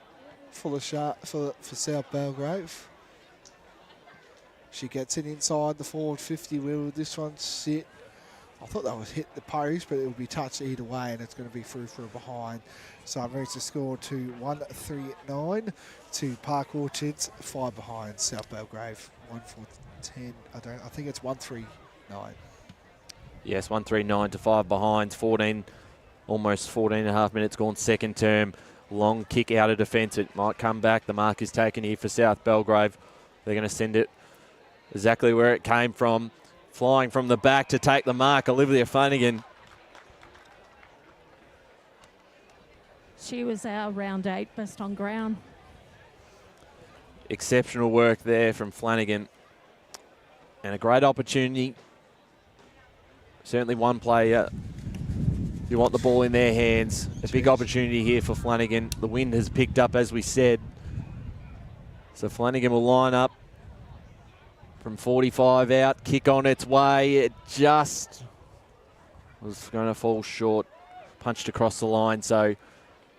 for South Belgrave. She gets it inside the forward 50. Where will this one sit? I thought that was hit the post, but it will be touched either way, and it's going to be through for a behind. So it moves the score to 1-3-9 to Park Orchards, 5 behind South Belgrave, 1-4-10. I think it's 1-3-9. Yes, 1-3-9 to 5 behind, 14, almost 14 and a half minutes gone second term. Long kick out of defence. It might come back. The mark is taken here for South Belgrave. They're going to send it exactly where it came from. Flying from the back to take the mark, Olivia Flanagan. She was our round 8 best on ground. Exceptional work there from Flanagan. And a great opportunity. Certainly one player, you want the ball in their hands. A big opportunity here for Flanagan. The wind has picked up, as we said. So Flanagan will line up from 45 out. Kick on its way. It just was going to fall short. Punched across the line. So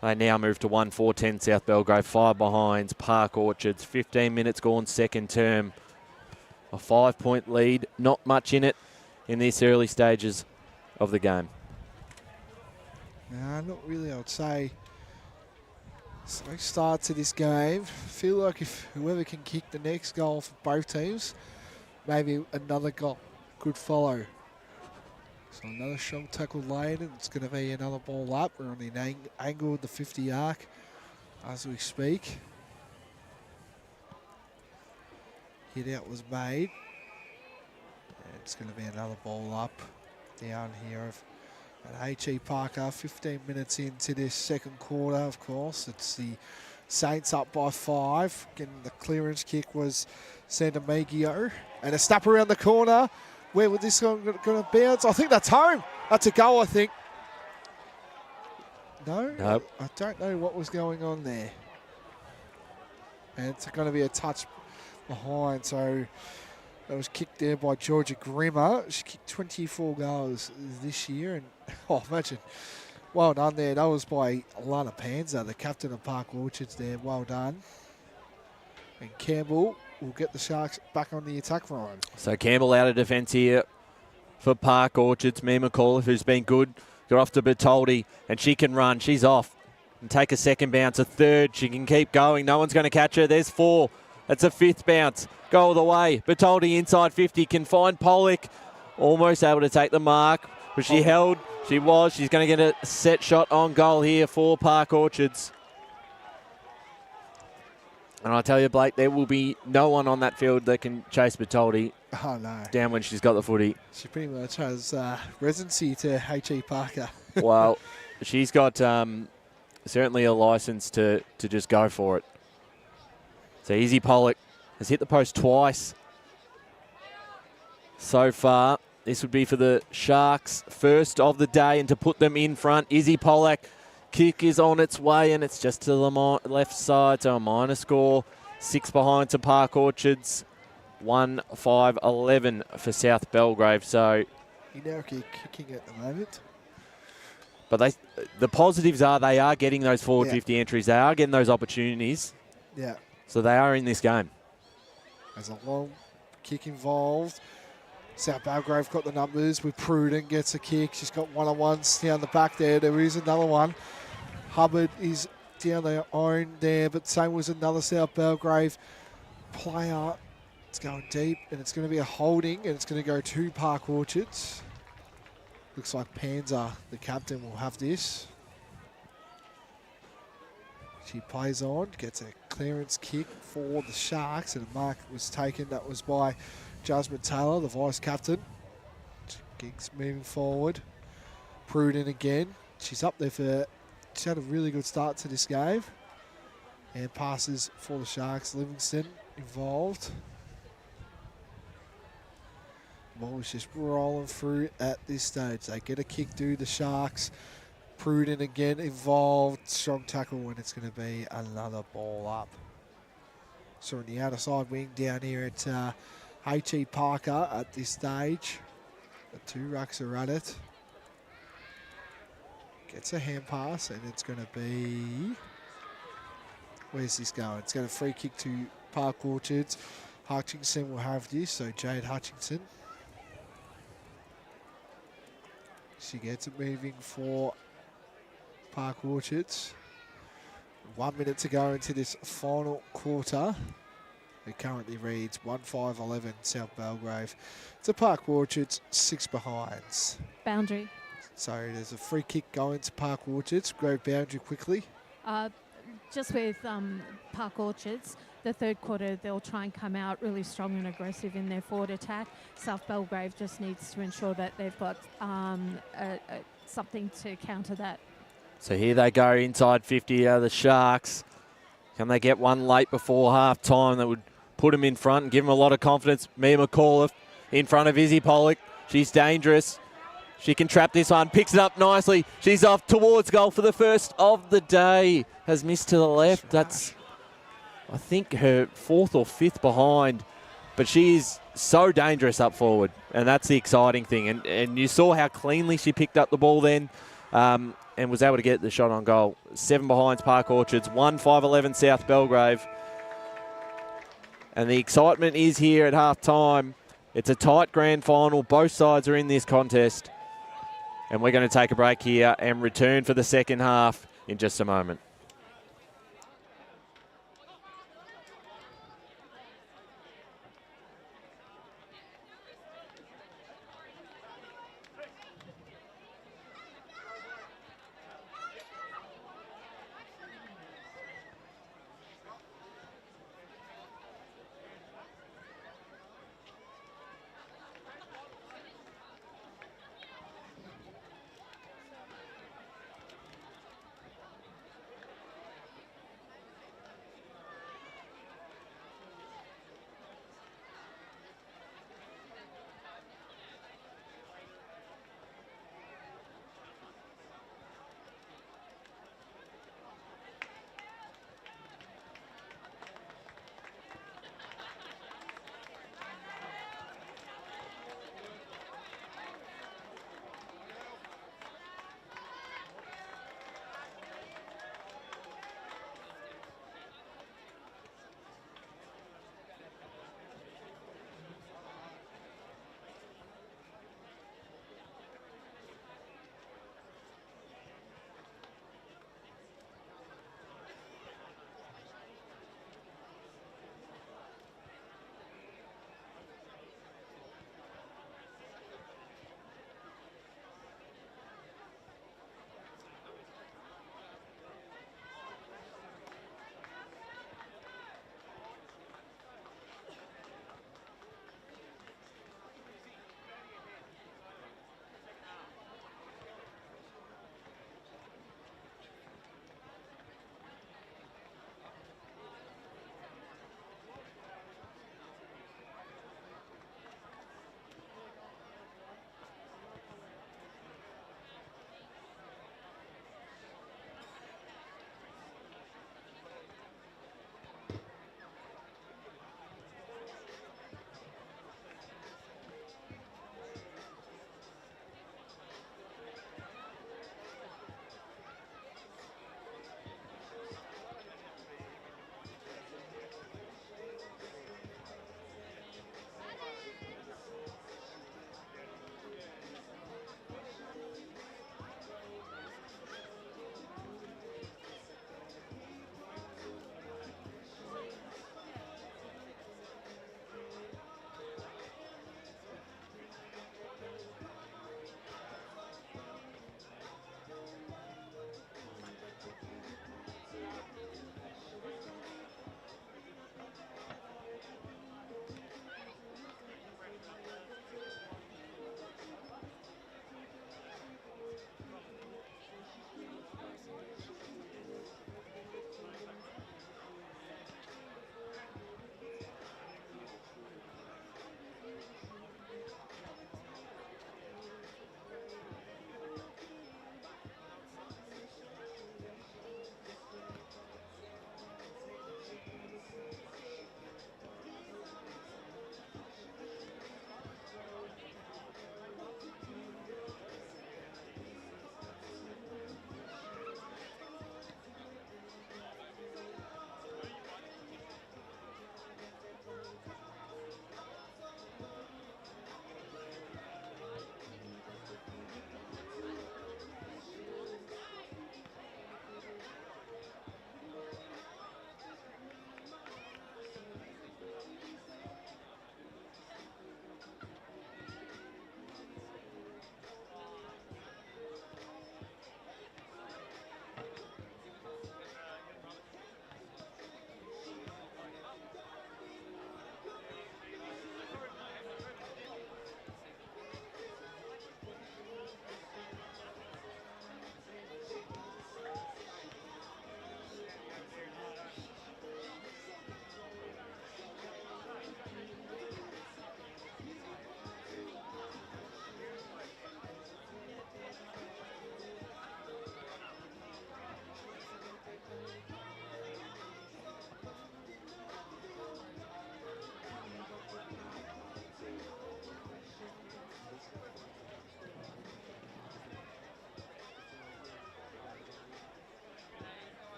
they now move to 1-4-10 South Belgrave. 5 behinds. Park Orchards. 15 minutes gone second term. A 5-point lead. Not much in it in these early stages of the game. No, not really, I would say. Slow start to this game. Feel like if whoever can kick the next goal for both teams, maybe another goal could follow. So another strong tackle laid, and it's going to be another ball up. We're on the angle of the 50 arc as we speak. Hit out was made. And it's going to be another ball up down here at H.E Parker. 15 minutes into this second quarter, of course. It's the Saints up by 5. Again, the clearance kick was Santamagio. And a snap around the corner. Where was this one going to bounce? I think that's home. That's a goal, I think. No? Nope. I don't know what was going on there. And it's going to be a touch behind. So that was kicked there by Georgia Grimmer. She kicked 24 goals this year. And oh, imagine. Well done there. That was by Alana Panza, the captain of Park Orchards there. Well done. And Campbell will get the Sharks back on the attack line. So Campbell out of defence here for Park Orchards. Mia McAuliffe, who's been good, got off to Bertoldi, and she can run. She's off and take a second bounce, a third. She can keep going. No one's going to catch her. There's 4. That's a 5th bounce. Go all the way. Bertoldi inside 50 can find Pollock. Almost able to take the mark, but she held. She's going to get a set shot on goal here for Park Orchards. And I tell you, Blake, there will be no one on that field that can chase Bertoldi down when she's got the footy. She pretty much has residency to H.E Parker. Well, she's got certainly a license to just go for it. So Izzy Pollock has hit the post twice so far. This would be for the Sharks' first of the day, and to put them in front, Izzy Pollock. Kick is on its way, and it's just to the left side, so a minor score. 6 behind to Park Orchards. 1-5-11 for South Belgrave. So You now keep kicking at the moment. But the positives are they are getting those forward 50 entries. They are getting those opportunities. Yeah. So they are in this game. There's a long kick involved. South Belgrave got the numbers with Pruden, gets a kick. She's got one-on-ones down the back there. There is another one. Hubbard is down their own there, but same was another South Belgrave player. It's going deep, and it's going to be a holding, and it's going to go to Park Orchards. Looks like Panzer, the captain, will have this. She plays on, gets a clearance kick for the Sharks, and a mark was taken. That was by Jasmine Taylor, the vice captain. Giggs moving forward. Pruden again. She's up there for. She's had a really good start to this game. And passes for the Sharks. Livingston involved. Ball is just rolling through at this stage. They get a kick to the Sharks. Pruden again involved. Strong tackle, and it's going to be another ball up. So on the outer side wing down here at H.E Parker at this stage. The two rucks are at it. Gets a hand pass, and it's going to be... Where's this going? It's going to free kick to Park Orchards. Hutchinson will have this, so Jade Hutchinson. She gets it moving for Park Orchards. 1 minute to go into this final quarter. It currently reads 1-5-11 South Belgrave. To Park Orchards, 6 behinds. Boundary. So there's a free kick going to Park Orchards. Go boundary quickly. Just with Park Orchards, the third quarter, they'll try and come out really strong and aggressive in their forward attack. South Belgrave just needs to ensure that they've got something to counter that. So here they go inside 50 are the Sharks. Can they get one late before half time that would put them in front and give them a lot of confidence? Mia McAuliffe in front of Izzy Pollock. She's dangerous. She can trap this one, picks it up nicely. She's off towards goal for the first of the day. Has missed to the left. That's, I think, her fourth or fifth behind. But she is so dangerous up forward, and that's the exciting thing. And you saw how cleanly she picked up the ball then and was able to get the shot on goal. 7 behinds Park Orchards, 1-5-11 South Belgrave. And the excitement is here at half time. It's a tight grand final. Both sides are in this contest. And we're going to take a break here and return for the second half in just a moment.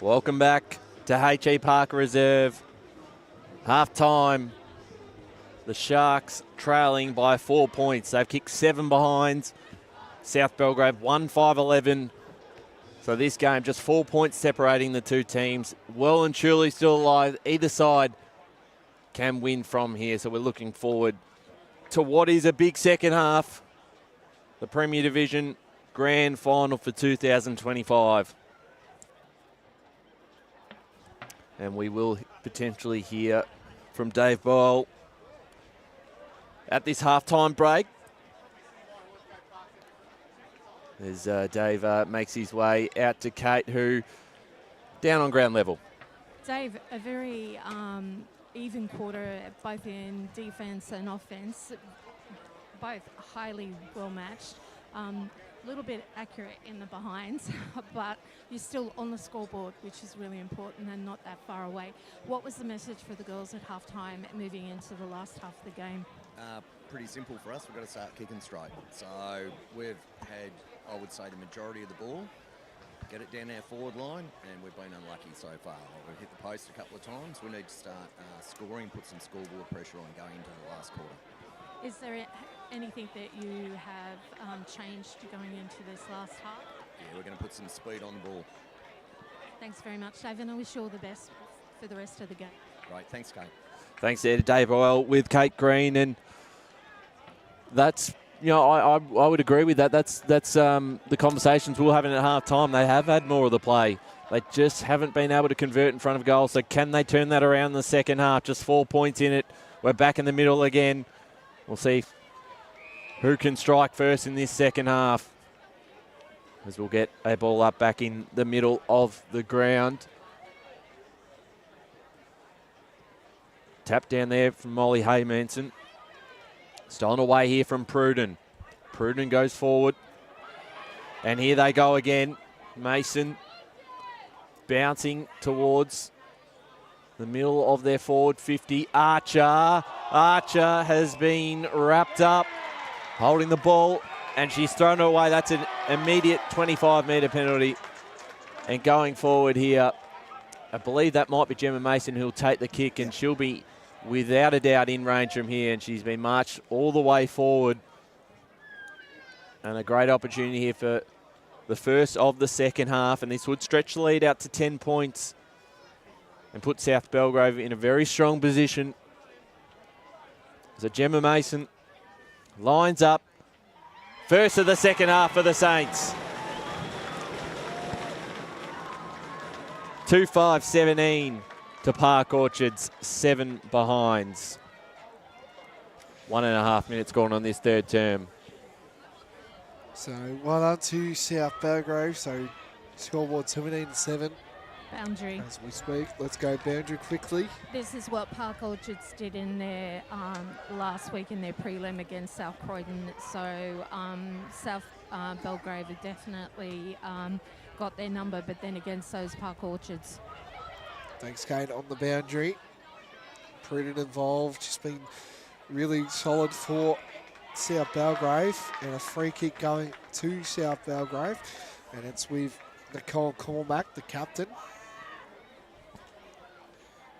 Welcome back to H.E Parker Reserve. Half time. The Sharks trailing by 4 points. They've kicked 7 behinds. South Belgrave 1-5-11. So this game, just 4 points separating the two teams. Well and truly still alive. Either side can win from here. So we're looking forward to what is a big second half. The Premier Division Grand Final for 2025. And we will potentially hear from Dave Boyle at this halftime break. As Dave makes his way out to Kate, who down on ground level. Dave, a very even quarter, both in defence and offence, both highly well matched. A little bit accurate in the behinds, but you're still on the scoreboard, which is really important and not that far away. What was the message for the girls at halftime moving into the last half of the game? Pretty simple for us. We've got to start kicking straight. So we've had, I would say, the majority of the ball, get it down our forward line, and we've been unlucky so far. We've hit the post a couple of times. We need to start scoring, put some scoreboard pressure on going into the last quarter. Is there anything that you have changed going into this last half? Yeah, we're going to put some speed on the ball. Thanks very much, Dave, and I wish you all the best for the rest of the game. Great, thanks, Kate. Thanks there to Dave Boyle with Kate Green, and that's, you know, I would agree with that. That's the conversations we're having at half time. They have had more of the play. They just haven't been able to convert in front of goal. So can they turn that around in the second half? Just 4 points in it. We're back in the middle again. We'll see who can strike first in this second half, as we'll get a ball up back in the middle of the ground. Tap down there from Molly Haymanson. Stolen away here from Pruden. Pruden goes forward. And here they go again. Mason bouncing towards the middle of their forward 50. Archer. Archer has been wrapped up, holding the ball, and she's thrown it away. That's an immediate 25-metre penalty. And going forward here, I believe that might be Gemma Mason who'll take the kick, and she'll be without a doubt in range from here, and she's been marched all the way forward. And a great opportunity here for the first of the second half, and this would stretch the lead out to 10 points and put South Belgrave in a very strong position. So Gemma Mason lines up. First of the second half for the Saints. 2-5-17 to Park Orchards, 7 behinds. 1.5 minutes gone on this third term. So 1 to South Belgrave. So scoreboard 17-7 Boundary. as we speak. Let's go boundary quickly. This is what Park Orchards did in their last week in their prelim against South Croydon. So South Belgrave have definitely got their number, but then against those Park Orchards. Thanks, Kate, on the boundary. Pruden involved. She's been really solid for South Belgrave, and a free kick going to South Belgrave, and it's with Nicole Cormack, the captain.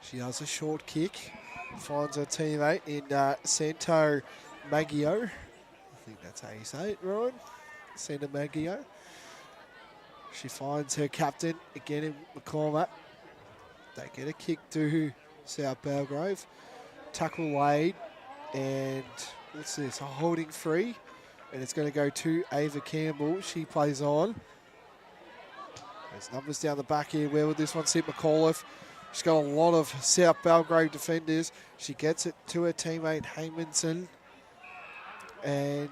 She has a short kick, finds her teammate in Santo Maggio. I think that's how you say it, Ryan. Santo Maggio. She finds her captain again in McCormack. They get a kick to South Belgrave. Tackle laid, and what's this? A holding free, and it's going to go to Ava Campbell. She plays on. There's numbers down the back here. Where would this one sit? McAuliffe. She's got a lot of South Belgrave defenders. She gets it to her teammate Haymanson, and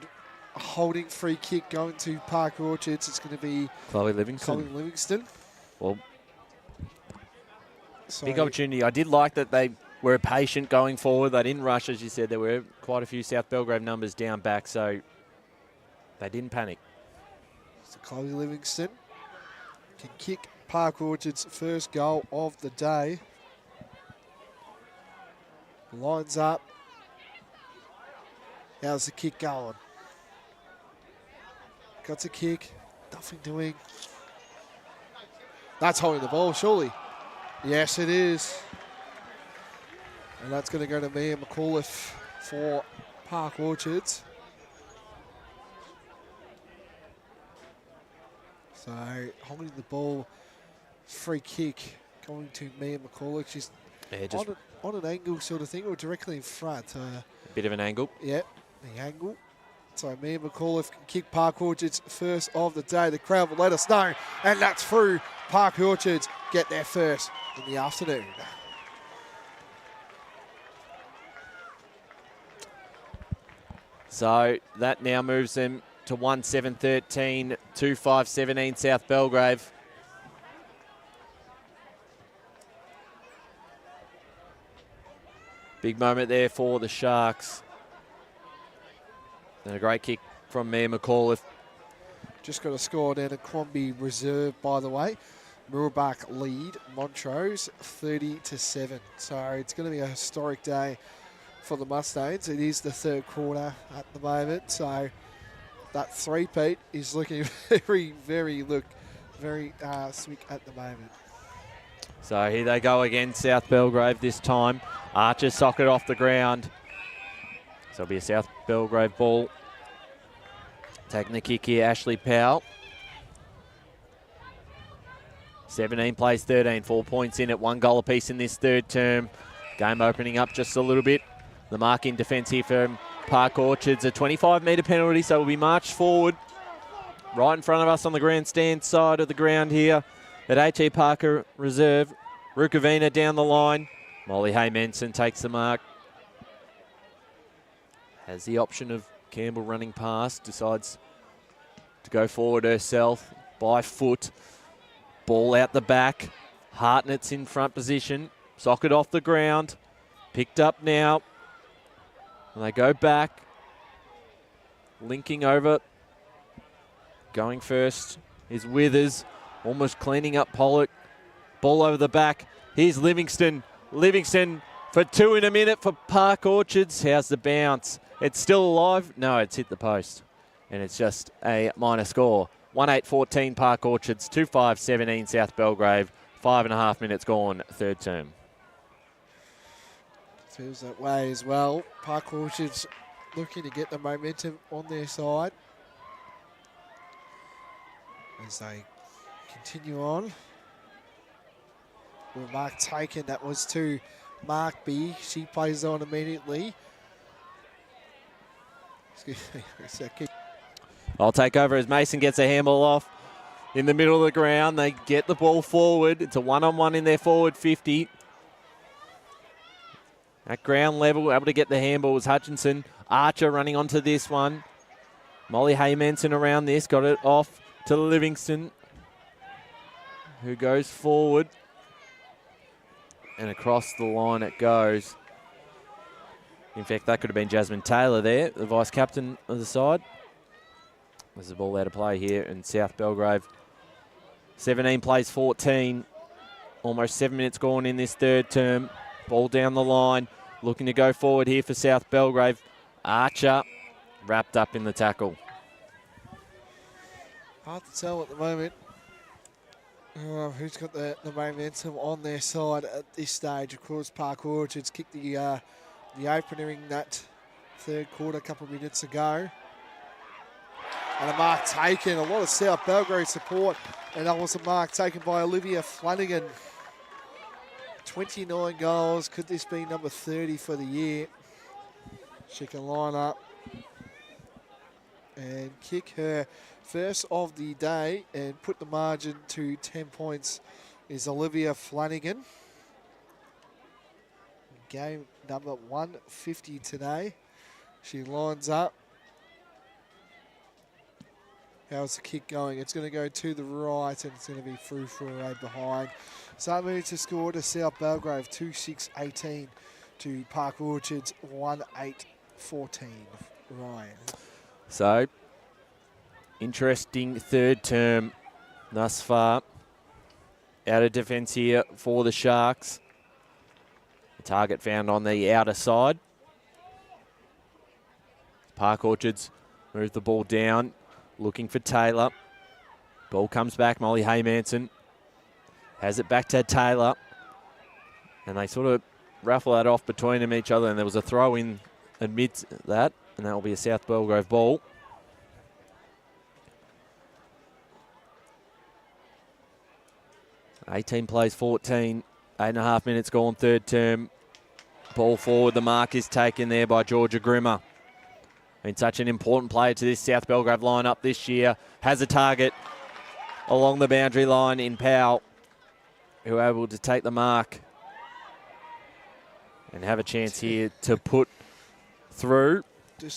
a holding free kick going to Park Orchards. It's going to be Chloe Livingston. Chloe Livingston. Well, So big opportunity. I did like that they were patient going forward. They didn't rush, as you said. There were quite a few South Belgrave numbers down back, so they didn't panic. So Chloe Livingston can kick Park Orchard's first goal of the day. Lines up. How's the kick going? Got a kick. Nothing doing. That's holding the ball, surely. Yes, it is. And that's going to go to Mia McAuliffe for Park Orchards. So holding the ball, free kick going to Mia McAuliffe. She's just on an angle sort of thing, or directly in front. a bit of an angle. Yeah, the angle. So Mia McAuliffe can kick Park Orchards first of the day. The crowd will let us know. And that's through. Park Orchards get there first in the afternoon. So that now moves them to 1-7-13, 2-5-17 South Belgrave. Big moment there for the Sharks. And a great kick from Mia McAuliffe. Just got a score down at Crombie Reserve, by the way. Murabak lead Montrose 30-7. So it's going to be a historic day for the Mustangs. It is the third quarter at the moment. So that three-peat is looking very slick at the moment. So here they go again, South Belgrave this time. Archer socket off the ground. So it'll be a South Belgrave ball. Taking the kick here, Ashley Powell. 17 plays 13, 4 points in it, 1 goal apiece in this third term. Game opening up just a little bit. The mark in defence here from Park Orchards, a 25-metre penalty, so we'll be marched forward right in front of us on the grandstand side of the ground here at H.E Parker Reserve. Rukavina down the line. Molly Haymenson takes the mark. Has the option of Campbell running past, decides to go forward herself by foot. Ball out the back. Hartnett's in front position. Socket off the ground. Picked up now. And they go back. Linking over. Going first is Withers. Almost cleaning up Pollock. Ball over the back. Here's Livingston. Livingston for 2 in a minute for Park Orchards. How's the bounce? It's still alive. No, it's hit the post. And it's just a minor score. 1-8-14 Park Orchards, 2-5-17 South Belgrave. 5.5 minutes gone, third term. Feels that way as well. Park Orchards looking to get the momentum on their side as they continue on. With Mark taken, that was to Mark B. She plays on immediately. Excuse me. It's a kick. I'll take over as Mason gets a handball off in the middle of the ground. They get the ball forward. It's a one-on-one in their forward 50. At ground level, able to get the handball was Hutchinson. Archer running onto this one. Molly Haymanson around this. Got it off to Livingston, who goes forward. And across the line it goes. In fact, that could have been Jasmine Taylor there, the vice-captain of the side. There's a ball out of play here in South Belgrave. 17 plays 14. Almost 7 minutes gone in this third term. Ball down the line. Looking to go forward here for South Belgrave. Archer wrapped up in the tackle. Hard to tell at the moment who's got the momentum on their side at this stage. Of course, Park Orchards kicked the opener in that third quarter a couple of minutes ago. And a mark taken. A lot of South Belgrave support. And that was a mark taken by Olivia Flanagan. 29 goals. Could this be number 30 for the year? She can line up and kick her first of the day and put the margin to 10 points is Olivia Flanagan. Game number 150 today. She lines up. How's the kick going? It's going to go to the right and it's going to be through for a right behind. So that moves to score to South Belgrave 2-6-18 to Park Orchards 1-8-14. Ryan. So, interesting third term thus far. Out of defence here for the Sharks. The target found on the outer side. Park Orchards move the ball down. Looking for Taylor. Ball comes back, Molly Haymanson. Has it back to Taylor. And they sort of raffle that off between them each other. And there was a throw in amidst that. And that will be a South Belgrave ball. (18 plays 14. 8.5 minutes gone, third term. Ball forward. The mark is taken there by Georgia Grimmer. Been such an important player to this South Belgrave lineup this year. Has a target along the boundary line in Powell, who are able to take the mark and have a chance here to put through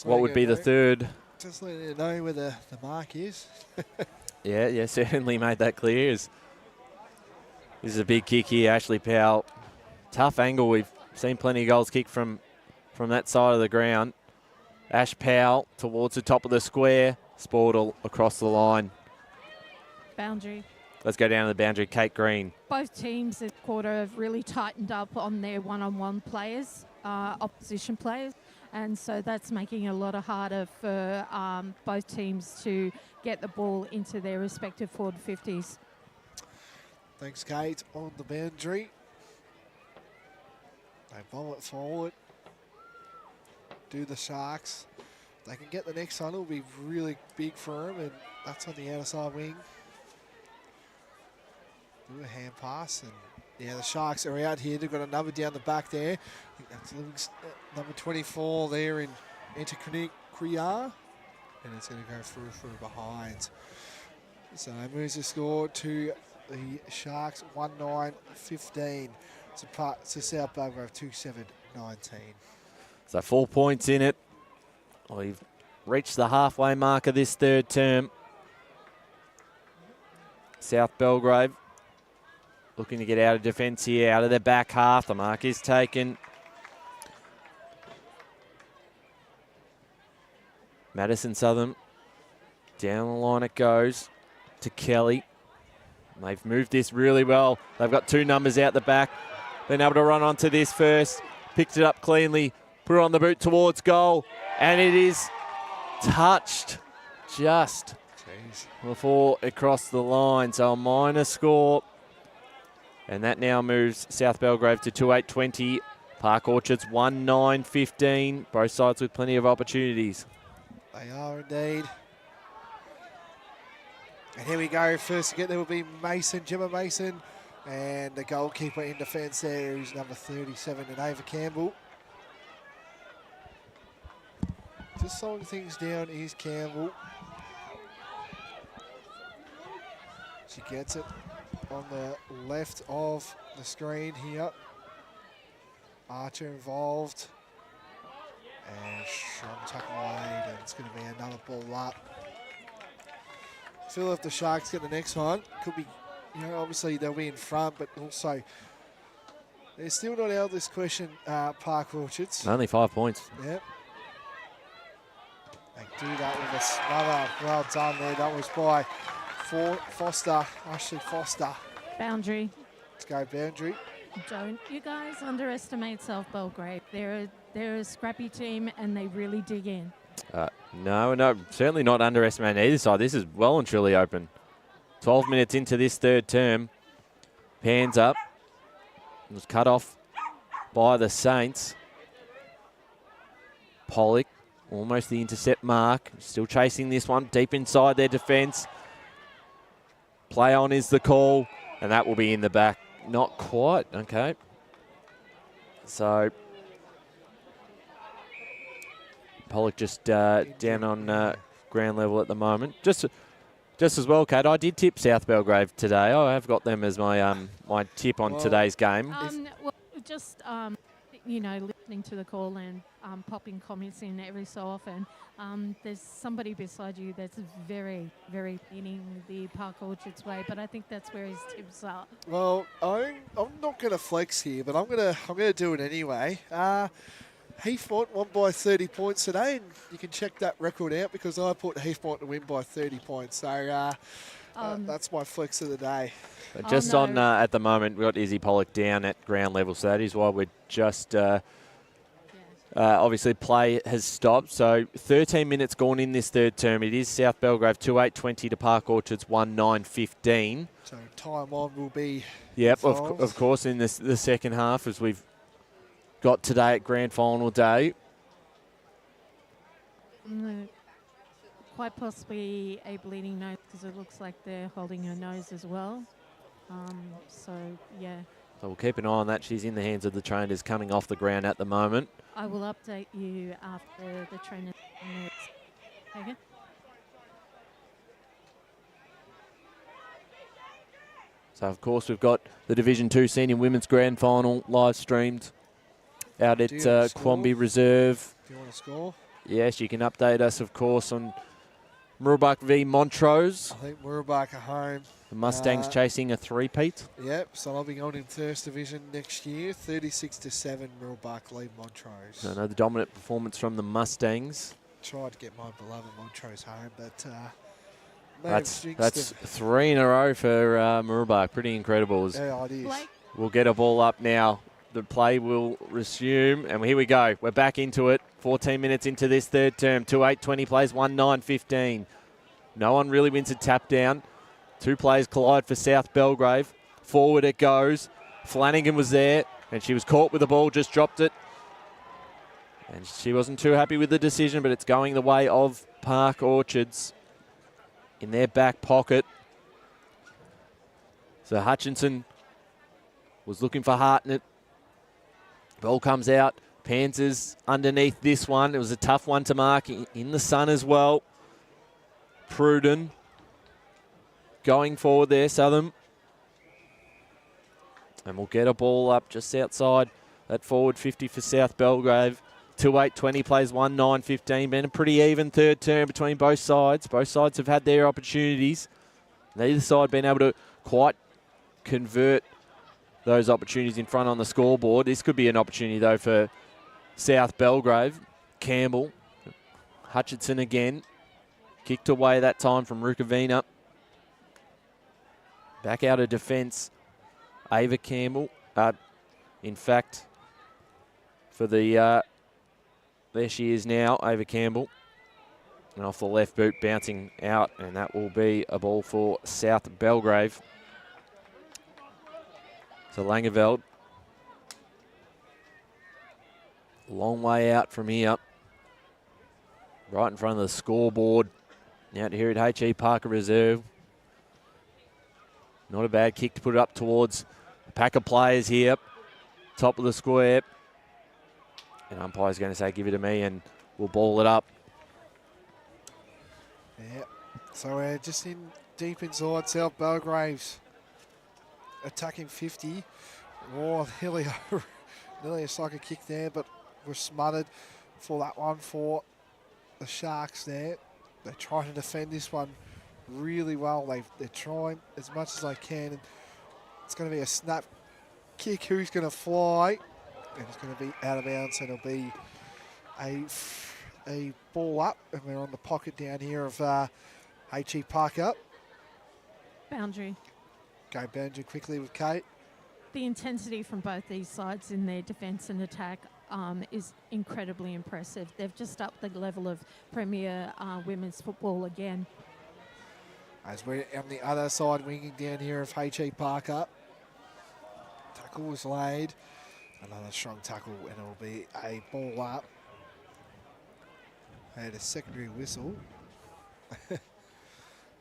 what would be the third. Just letting you know where the mark is. Yeah, certainly made that clear. This is a big kick here, Ashley Powell. Tough angle. We've seen plenty of goals kicked from that side of the ground. Ash Powell towards the top of the square. Sportle across the line. Boundary. Let's go down to the boundary. Kate Green. Both teams this quarter have really tightened up on their one-on-one players, opposition players, and so that's making it a lot harder for both teams to get the ball into their respective forward 50s. Thanks, Kate. On the boundary. They bowl it forward. Do the Sharks. They can get the next one. It'll be really big for them, and that's on the outside wing. Do a hand pass, and yeah, the Sharks are out here. They've got another down the back there. I think that's number 24 there in Kriya, and it's going to go through behind. So moves the score to the Sharks 1-9-15. To South Belgrave 2-7-19. So 4 points in it. We've reached the halfway mark of this third term. South Belgrave looking to get out of defence here, out of their back half. The mark is taken. Madison Southern, down the line it goes to Kelly. They've moved this really well. They've got two numbers out the back. Been able to run onto this first. Picked it up cleanly. Put it on the boot towards goal. And it is touched just before it crossed the line. So a minor score. And that now moves South Belgrave to 2-8-20. Park Orchards 1-9-15. Both sides with plenty of opportunities. They are indeed. And here we go. First to get there will be Gemma Mason. And the goalkeeper in defence there is number 37, Ava Campbell. Just slowing things down is Campbell. She gets it on the left of the screen here. Archer involved. And strong tackle away, and it's going to be another ball up. Feel if the Sharks get the next one, could be, obviously they'll be in front, but also they're still not out of this question, Park Orchards. Only 5 points. Yep. They do that with a smother. Well done there. That was by Foster, Ashley Foster. Boundary. Let's go boundary. Don't you guys underestimate South Belgrave. They're a scrappy team and they really dig in. No, certainly not underestimating either side. This is well and truly open. 12 minutes into this third term. Pans up. It was cut off by the Saints. Pollock, almost the intercept mark. Still chasing this one deep inside their defence. Play on is the call, and that will be in the back. Not quite, okay. So Pollock just down on ground level at the moment. Just as well, Kate, I did tip South Belgrave today. I have got them as my my tip on today's game. Well, just listening to the call and popping comments in every so often. There's somebody beside you that's very, very leaning the Park Orchards way, but I think that's where his tips are. Well, I'm not going to flex here, but I'm gonna do it anyway. Heathmont won by 30 points today, and you can check that record out because I put Heathmont to win by 30 points. So that's my flex of the day. But just on at the moment, we've got Izzy Pollock down at ground level, so that is why we're just Obviously, play has stopped. So 13 minutes gone in this third term. It is South Belgrave 2-8-20 to Park Orchards 1-9-15. So time on will be Yep, involved. of course, in this, the second half, as we've got today at grand final day. Quite possibly a bleeding nose because it looks like they're holding her nose as well. So, yeah. So we'll keep an eye on that. She's in the hands of the trainers coming off the ground at the moment. I will update you after the trainer. Okay. So, of course, we've got the Division 2 Senior Women's Grand Final live streamed out at Quamby Reserve. Do you want to score? Yes, you can update us, of course, on Murubak v Montrose. I think Murubak are home. The Mustangs chasing a three-peat. Yep, so they'll be going in First Division next year. 36-7, Murubak lead Montrose. Another dominant performance from the Mustangs. Tried to get my beloved Montrose home, but that's 3 in a row for Murubak. Pretty incredible. Yeah, it is. We'll get a ball up now. The play will resume, and here we go. We're back into it. 14 minutes into this third term. 2-8-20 plays 1-9-15. No one really wins a tap down. Two players collide for South Belgrave. Forward it goes. Flanagan was there, and she was caught with the ball, just dropped it. And she wasn't too happy with the decision, but it's going the way of Park Orchards in their back pocket. So Hutchinson was looking for Hartnett. Ball comes out. Panzers underneath this one. It was a tough one to mark in the sun as well. Pruden going forward there, Southern. And we'll get a ball up just outside that forward 50 for South Belgrave. 2-8-20 plays 1-9-15. Been a pretty even third term between both sides. Both sides have had their opportunities. Neither side been able to quite convert those opportunities in front on the scoreboard. This could be an opportunity, though, for South Belgrave. Campbell. Hutchinson again. Kicked away that time from Rukavina. Back out of defence. Ava Campbell. In fact, for the... there she is now, Ava Campbell. And off the left boot, bouncing out. And that will be a ball for South Belgrave. So Langeveld. Long way out from here. Right in front of the scoreboard. Out here at H.E Parker Reserve. Not a bad kick to put it up towards a pack of players here. Top of the square. And umpire's going to say, give it to me, and we'll ball it up. Yeah, so we're just deep inside South Belgrave's attacking 50. Oh, nearly a soccer kick there, but we're smothered for that one for the Sharks there. They're trying to defend this one really well. They're trying as much as they can. And it's going to be a snap kick. Who's going to fly? And it's going to be out of bounds, and it'll be a ball up. And we're on the pocket down here of H.E Parker. Boundary. Go boundary quickly with Kate. The intensity from both these sides in their defence and attack is incredibly impressive. They've just upped the level of Premier women's football again. As we're on the other side, winging down here of H.E Parker. Tackle was laid. Another strong tackle, and it'll be a ball up. Had a secondary whistle.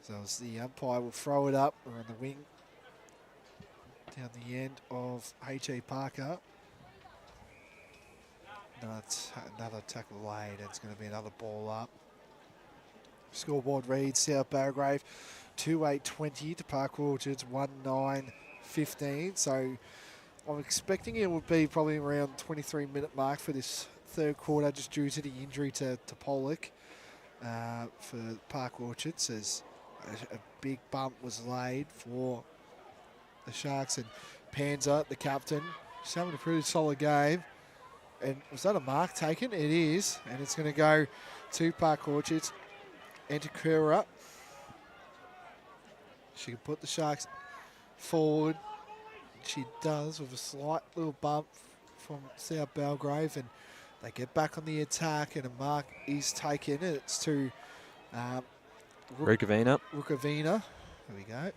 So as the umpire will throw it up. We're on the wing. Down the end of H.E Parker. Another tackle laid. It's going to be another ball up. Scoreboard reads South Belgrave 2-8-20 to Park Orchards 1-9-15. So I'm expecting it would be probably around 23-minute mark for this third quarter, just due to the injury to Pollock for Park Orchards, as a big bump was laid for the Sharks. And Panzer, the captain, he's having a pretty solid game. And was that a mark taken? It is. And it's going to go to Park Orchards. Enter Kura. She can put the Sharks forward. She does, with a slight little bump from South Belgrave. And They get back on the attack, and a mark is taken. It's to Rukavina. Rukavina. There we go.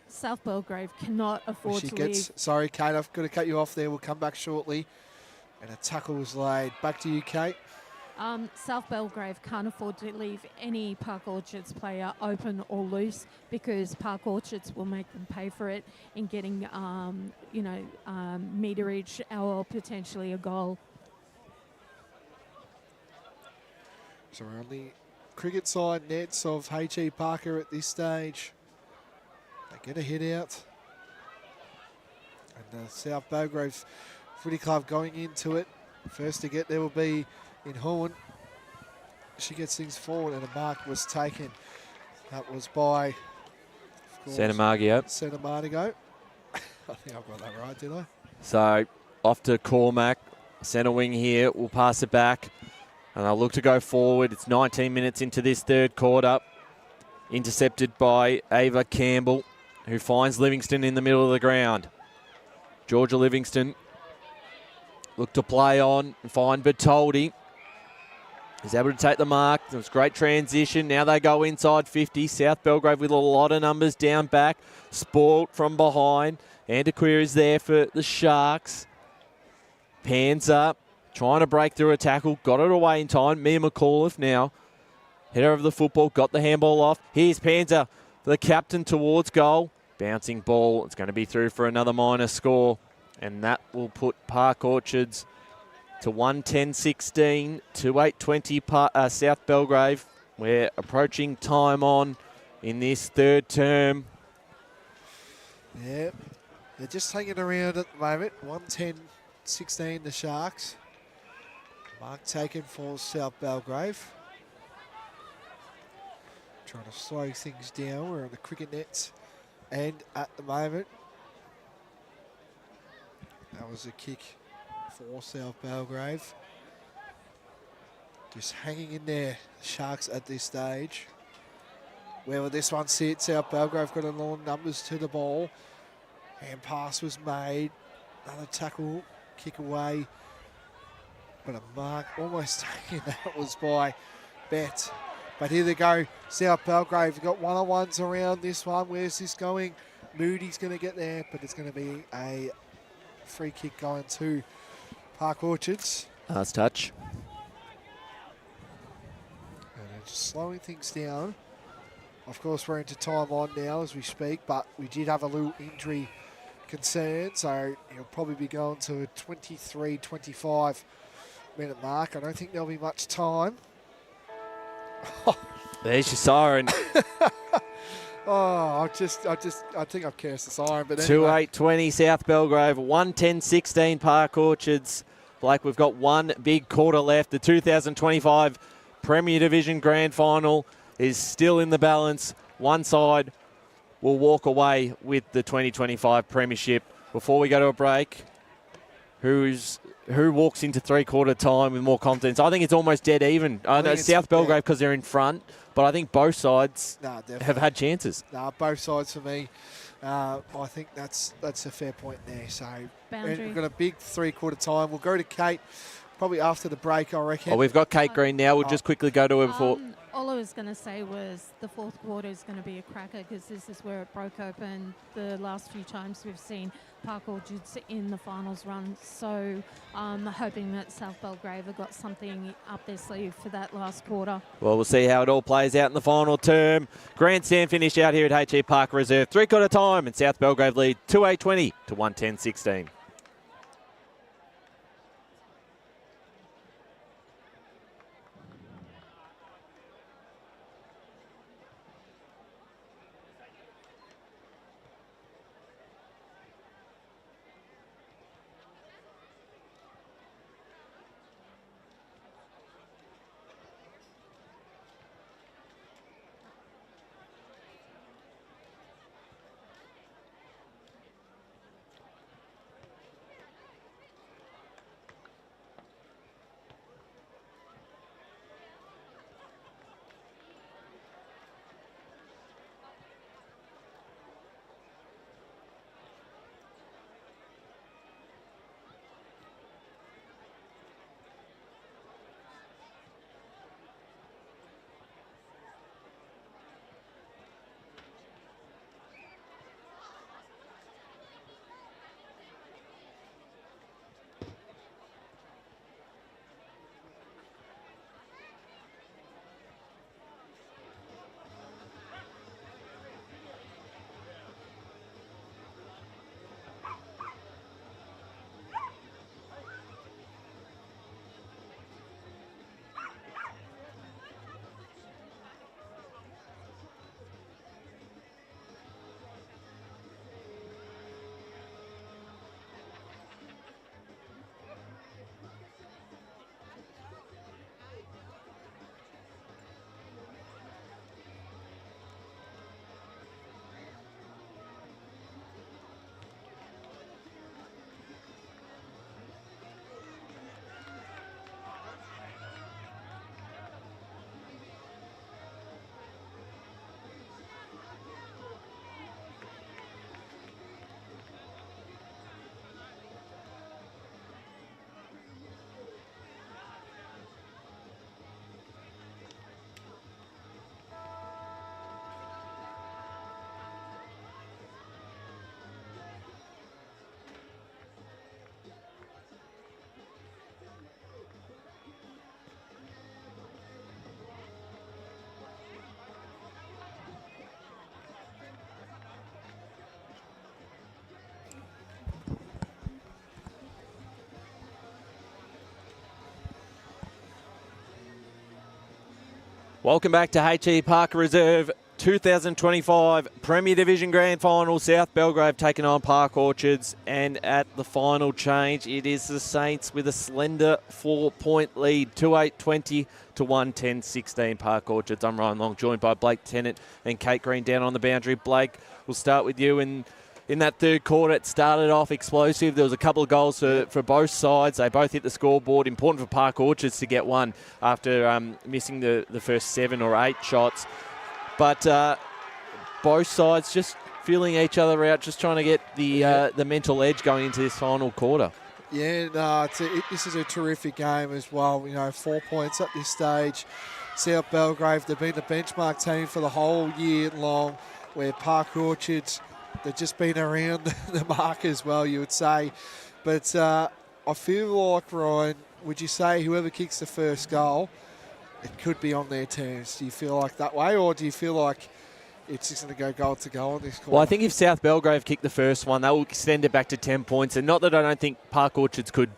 South Belgrave cannot afford She to gets. leave. Sorry, Kate. I've got to cut you off there. We'll come back shortly. And a tackle was laid. Back to you, Kate. South Belgrave can't afford to leave any Park Orchards player open or loose, because Park Orchards will make them pay for it in getting, meterage or potentially a goal. So we're on the cricket side nets of H.E Parker at this stage. They get a hit out. And South Belgrave Footy Club going into it. First to get there will be in Horn. She gets things forward, and a mark was taken. That was by Santa Margio. Santa Margio. I think I've got that right, did I? So off to Cormac. Centre wing here. We'll pass it back. And they'll look to go forward. It's 19 minutes into this third quarter. Intercepted by Ava Campbell, who finds Livingston in the middle of the ground. Georgia Livingston look to play on and find Bertoldi. He's able to take the mark. It was a great transition. Now they go inside 50. South Belgrave with a lot of numbers down back. Spoilt from behind. Antiquia is there for the Sharks. Pans up. Trying to break through a tackle. Got it away in time. Mia McAuliffe now. Header of the football. Got the handball off. Here's Panzer, the captain, towards goal. Bouncing ball. It's going to be through for another minor score. And that will put Park Orchards to 110-16 to 8:20 South Belgrave. We're approaching time on in this third term. Yeah, they're just hanging around at the moment. 110-16 the Sharks. Mark taken for South Belgrave. Trying to slow things down. We're on the cricket nets. And at the moment, that was a kick for South Belgrave. Just hanging in there, the Sharks at this stage. Where will this one sit? South Belgrave got a lot of numbers to the ball. Hand pass was made. Another tackle, kick away. But a mark almost taken. That was by Bet. But here they go. South Belgrave got one-on-ones around this one. Where's this going? Moody's going to get there, but it's going to be a free kick going to Park Orchards. Last touch. And they're just slowing things down. Of course, we're into time on now as we speak, but we did have a little injury concern, so he'll probably be going to a 23-25 minute mark. I don't think there'll be much time. There's your siren. I think I've cursed the siren, but anyway. 2-8-20 South Belgrave, 110-16 Park Orchards. Blake, we've got one big quarter left. The 2025 Premier Division Grand Final is still in the balance. One side will walk away with the 2025 Premiership. Before we go to a break, who walks into three-quarter time with more confidence? I think it's almost dead even. I know South Belgrave because they're in front, but I think both sides have had chances. Both sides for me. I think that's a fair point there. So we've got a big three-quarter time. We'll go to Kate probably after the break, I reckon. Oh, we've got Kate Green now. We'll just quickly go to her before. All I was going to say was the fourth quarter is going to be a cracker, because this is where it broke open the last few times we've seen Park Orchards in the finals run. So I'm hoping that South Belgrave have got something up their sleeve for that last quarter. Well, we'll see how it all plays out in the final term. Grandstand finish out here at H.E Parker Reserve. Three-quarter time, and South Belgrave lead 2-8-20 to 110-16. Welcome back to H.E Parker Reserve 2025 Premier Division Grand Final. South Belgrave taking on Park Orchards, and at the final change, it is the Saints with a slender 4-point lead, 28-20 to 110-16 Park Orchards. I'm Ryan Long, joined by Blake Tennant and Kate Green down on the boundary. Blake, we'll start with you. In that third quarter, it started off explosive. There was a couple of goals for both sides. They both hit the scoreboard. Important for Park Orchards to get one after missing the first 7 or 8 shots. But both sides just feeling each other out, just trying to get the mental edge going into this final quarter. Yeah, no, this is a terrific game as well. 4 points at this stage. South Belgrave, they've been the benchmark team for the whole year long, where Park Orchards, they've just been around the mark as well, you would say. But I feel like, Ryan, would you say whoever kicks the first goal, it could be on their terms? Do you feel like that way, or do you feel like it's just going to go goal to goal on this quarter? Well, I think if South Belgrave kick the first one, they will extend it back to 10 points. And not that I don't think Park Orchards could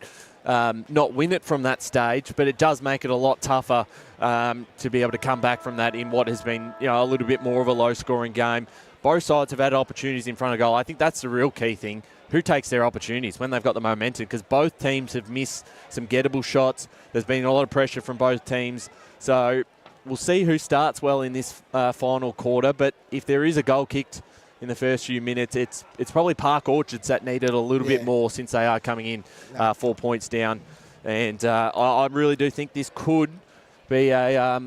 not win it from that stage, but it does make it a lot tougher to be able to come back from that in what has been a little bit more of a low-scoring game. Both sides have had opportunities in front of goal. I think that's the real key thing. Who takes their opportunities when they've got the momentum? Because both teams have missed some gettable shots. There's been a lot of pressure from both teams. So we'll see who starts well in this final quarter. But if there is a goal kicked in the first few minutes, it's probably Park Orchards that need it a little bit more, since they are coming in 4 points down. And I really do think this could be a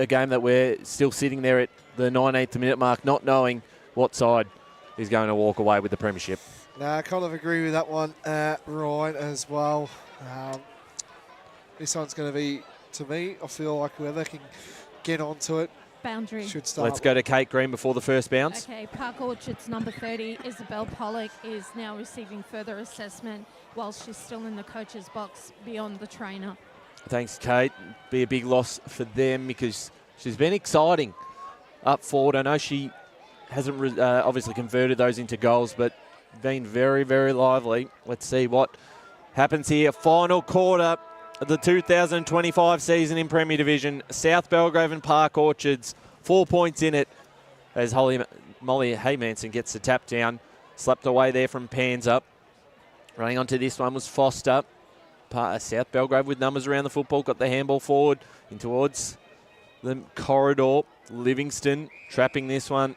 game that we're still sitting there at the 19th minute mark, not knowing what side is going to walk away with the premiership. No, I kind of agree with that one, Ryan, as well. This one's going to be, to me, I feel like whoever can get onto it Boundary. should start. Let's go to Kate Green before the first bounce. Okay, Park Orchards number 30, Isabel Pollock, is now receiving further assessment while she's still in the coach's box beyond the trainer. Thanks, Kate. Be a big loss for them because she's been exciting up forward. I know she hasn't obviously converted those into goals, but been very, very lively. Let's see what happens here. Final quarter of the 2025 season in Premier Division. South Belgrave and Park Orchards, 4 points in it as Molly Haymanson gets the tap down. Slapped away there from Panza. Running onto this one was Foster. South Belgrave with numbers around the football. Got the handball forward in towards the corridor. Livingston trapping this one.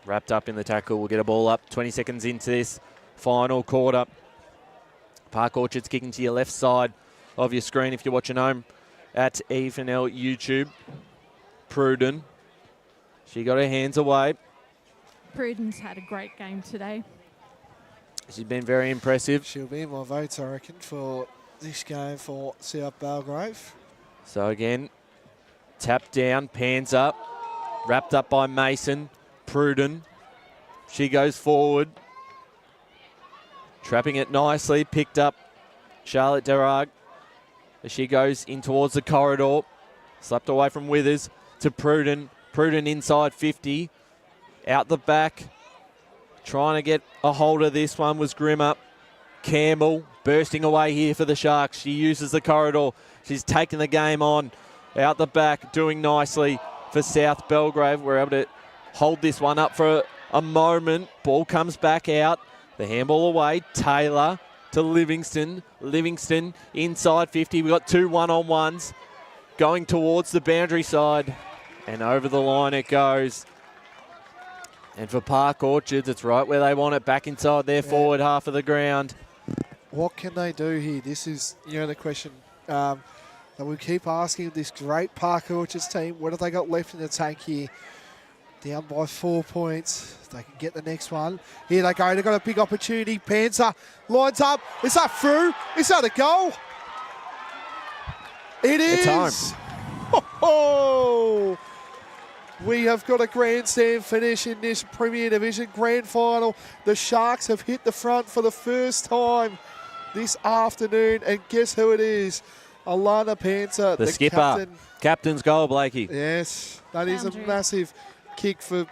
Wrapped up in the tackle. We'll get a ball up 20 seconds into this final quarter. Park Orchards kicking to your left side of your screen if you're watching home at EFNL YouTube. Pruden. She got her hands away. Pruden's had a great game today. She's been very impressive. She'll be in my votes, I reckon, for this game for South Belgrave. So again, tap down, pans up, wrapped up by Mason. Pruden. She goes forward. Trapping it nicely. Picked up Charlotte Derag as she goes in towards the corridor. Slapped away from Withers to Pruden. Pruden inside 50. Out the back. Trying to get a hold of this one was Grimmer. Campbell bursting away here for the Sharks. She uses the corridor. She's taken the game on. Out the back, doing nicely for South Belgrave. We're able to hold this one up for a moment. Ball comes back out. The handball away. Taylor to Livingston. Livingston inside 50. We've got 2 one-on-ones going towards the boundary side. And over the line it goes. And for Park Orchards, it's right where they want it, back inside their forward half of the ground. What can they do here? This is, the question that we keep asking this great Park Orchards team. What have they got left in the tank here? Down by 4 points. They can get the next one. Here they go. They've got a big opportunity. Panzer lines up. Is that through? Is that a goal? It is. It's home. Oh! We have got a grandstand finish in this Premier Division Grand Final. The Sharks have hit the front for the first time this afternoon. And guess who it is? Alana Panzer, the skipper. Captain. Captain's goal, Blakey. Yes, that is a massive kick for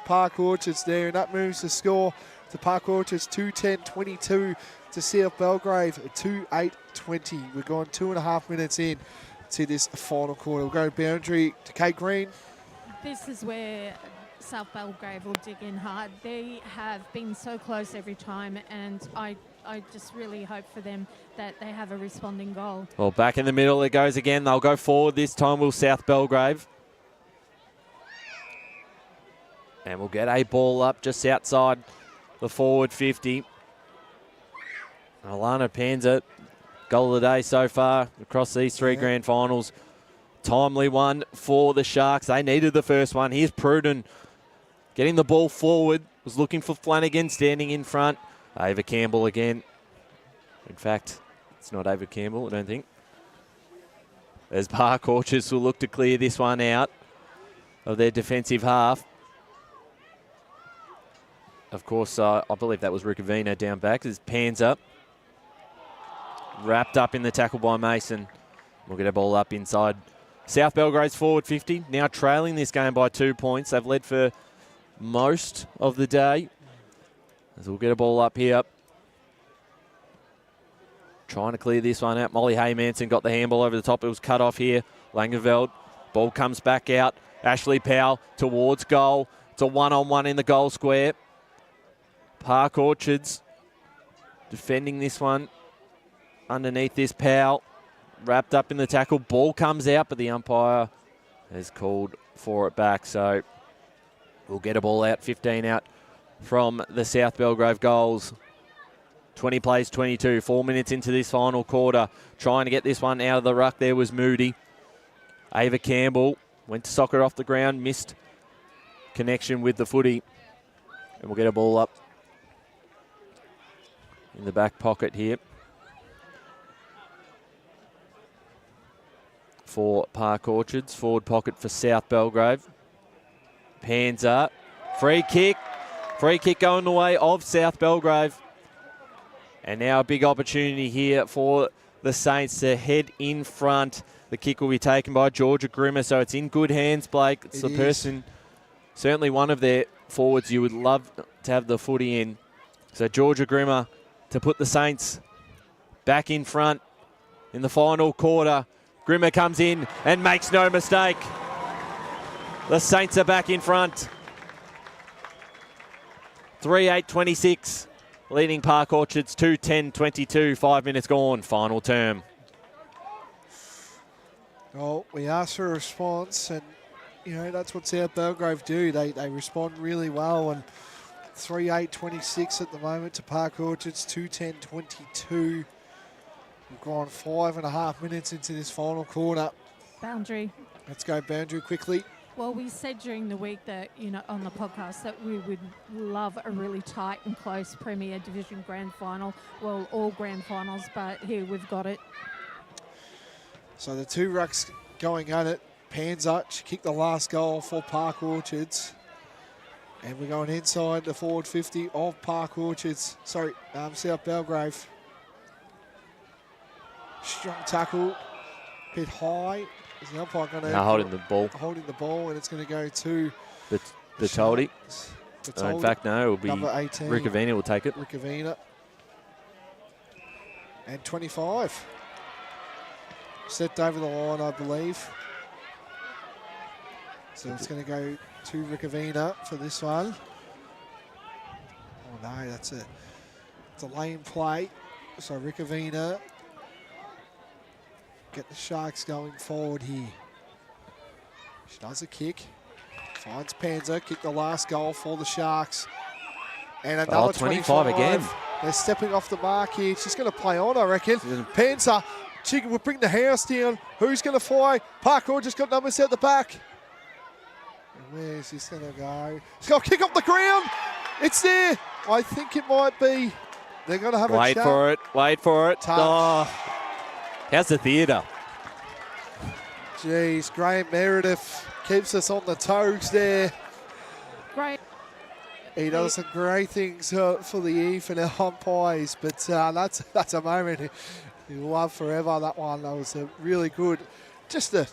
Park Orchards there. And that moves the score to Park Orchards 2-10-22 to South Belgrave 2-8-20. We've gone 2.5 minutes in to this final quarter. We'll go to boundary to Kate Green. This is where South Belgrave will dig in hard. They have been so close every time, and I just really hope for them that they have a responding goal. Well, back in the middle it goes again. They'll go forward this time, will South Belgrave. And we'll get a ball up just outside the forward 50. Alana Panza, goal of the day so far across these three grand finals. Timely one for the Sharks. They needed the first one. Here's Pruden getting the ball forward. Was looking for Flanagan standing in front. Ava Campbell again. In fact, it's not Ava Campbell, I don't think. As Park Orchards will look to clear this one out of their defensive half. Of course, I believe that was Ricavina down back. There's Panza. Wrapped up in the tackle by Mason. We'll get a ball up inside South Belgrave's forward 50. Now trailing this game by 2 points. They've led for most of the day. As we'll get a ball up here. Trying to clear this one out. Molly Haymanson got the handball over the top. It was cut off here. Langeveld. Ball comes back out. Ashley Powell towards goal. It's a one-on-one in the goal square. Park Orchards defending this one. Underneath this, Powell wrapped up in the tackle. Ball comes out, but the umpire has called for it back. So we'll get a ball out, 15 out from the South Belgrave goals. 20 plays 22, 4 minutes into this final quarter. Trying to get this one out of the ruck there was Moody. Ava Campbell went to sock it off the ground, missed connection with the footy. And we'll get a ball up in the back pocket here for Park Orchards. Forward pocket for South Belgrave. Panza. Free kick. Free kick going the way of South Belgrave. And now a big opportunity here for the Saints to head in front. The kick will be taken by Georgia Grimmer, so it's in good hands, Blake. It's the person, certainly one of their forwards you would love to have the footy in. So Georgia Grimmer to put the Saints back in front in the final quarter. Grimmer comes in and makes no mistake. The Saints are back in front. 3-8-26. Leading Park Orchards 2-10-22. 5 minutes gone. Final term. Well, we asked for a response, and you know that's what South Belgrave do. They respond really well, and 3-8-26 at the moment to Park Orchards 2-10-22. We've gone 5.5 minutes into this final quarter. Boundary. Let's go boundary quickly. Well, we said during the week that, you know, on the podcast that we would love a really tight and close Premier Division Grand Final. Well, all Grand Finals, but here we've got it. So the two rucks going at it. Panza, she kicked the last goal for Park Orchards. And we're going inside the forward 50 of Park Orchards. Sorry, South Belgrave. Strong tackle, bit high. Is the umpire going to... holding the ball. Holding the ball, and it's going to go to... The Toldy. In fact, no, it will be... Number 18. Ricavina will take it. Ricavina. And 25. Stepped over the line, I believe. So it's going to go to Ricavina for this one. Oh no, it's a lane play. So Ricavina get the Sharks going forward here. She does a kick. Finds Panza, kick the last goal for the Sharks. And another 25 again. They're stepping off the mark here. She's going to play on, I reckon. Panza, she will bring the house down. Who's going to fly? Park Orchards got numbers out the back. And where's this going to go? She's got to kick off the ground. It's there. I think it might be. They're going to have a chat. Wait for it. Touch. Oh. How's the theatre? Jeez, Graham Meredith keeps us on the toes there. Great. He does some great things for the EFNL umpires, but that's a moment you'll love forever. That one, that was a really good, just a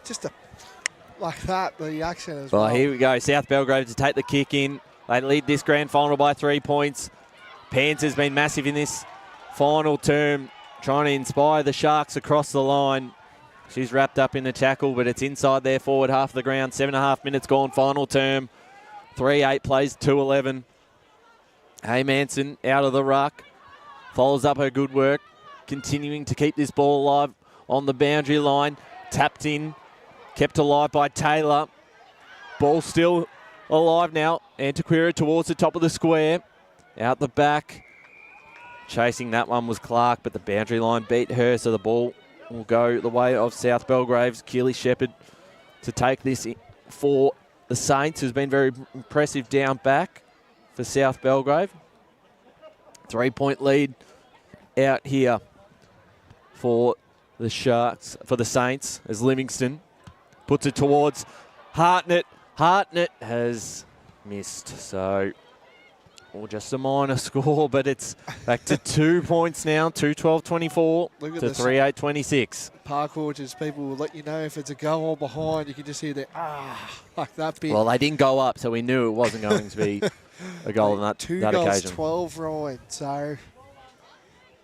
like that, the action as well. Well, here we go. South Belgrave to take the kick in. They lead this grand final by 3 points. Pants has been massive in this final term, trying to inspire the Sharks across the line. She's wrapped up in the tackle, but it's inside their forward half of the ground. 7.5 minutes gone, final term. 3-8 plays 2-11. Hey Manson out of the ruck. Follows up her good work. Continuing to keep this ball alive on the boundary line. Tapped in. Kept alive by Taylor. Ball still alive now. Antiquera towards the top of the square. Out the back. Chasing that one was Clark, but the boundary line beat her, so the ball will go the way of South Belgrave's Keely Shepherd to take this for the Saints, who's been very impressive down back for South Belgrave. 3-point lead out here for the Sharks, for the Saints, as Livingston puts it towards Hartnett. Hartnett has missed, so just a minor score, but it's back to 2 points now, 2-12-24 to 3-8-26. Park Orchards people will let you know if it's a goal or behind. You can just hear the like that bit. Well, they didn't go up, so we knew it wasn't going to be a goal on that, two that goals, occasion. 12 right, so...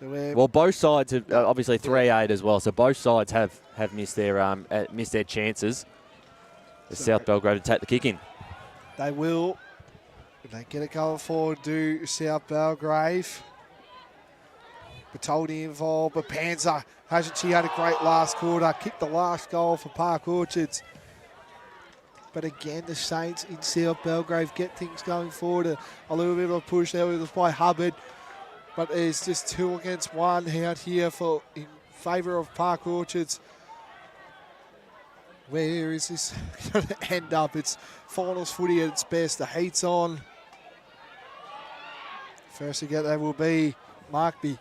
Well, both sides have obviously 3-8 as well, so both sides have missed their chances. The South Belgrave to take the kick in. They will. If they get it going forward, do South Belgrave. Bertoldi involved, but Panzer hasn't she had a great last quarter, kicked the last goal for Park Orchards. But again, the Saints in South Belgrave get things going forward. A little bit of a push there with by Hubbard. But there's just 2 against 1 out here in favour of Park Orchards. Where is this going to end up? It's finals footy at its best. The heat's on. First to get there will be Markby.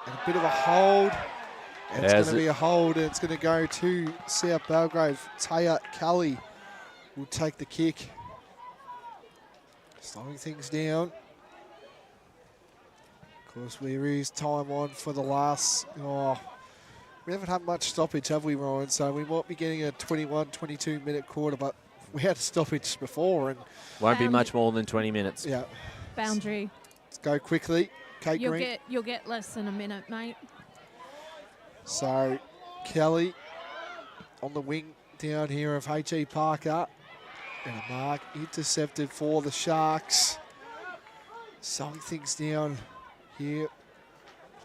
And a bit of a hold. And it's going to be a hold, and it's going to go to South Belgrave. Taya Kelly will take the kick. Slowing things down. Of course, there is time on for the last... we haven't had much stoppage, have we, Ryan? So we might be getting a 21, 22-minute quarter, but we had a stoppage before. And won't be much more than 20 minutes. Yeah. Boundary. Let's go quickly. Kate Green. You'll get less than a minute, mate. So Kelly on the wing down here of H.E Parker. And a mark intercepted for the Sharks. Slowing things down here.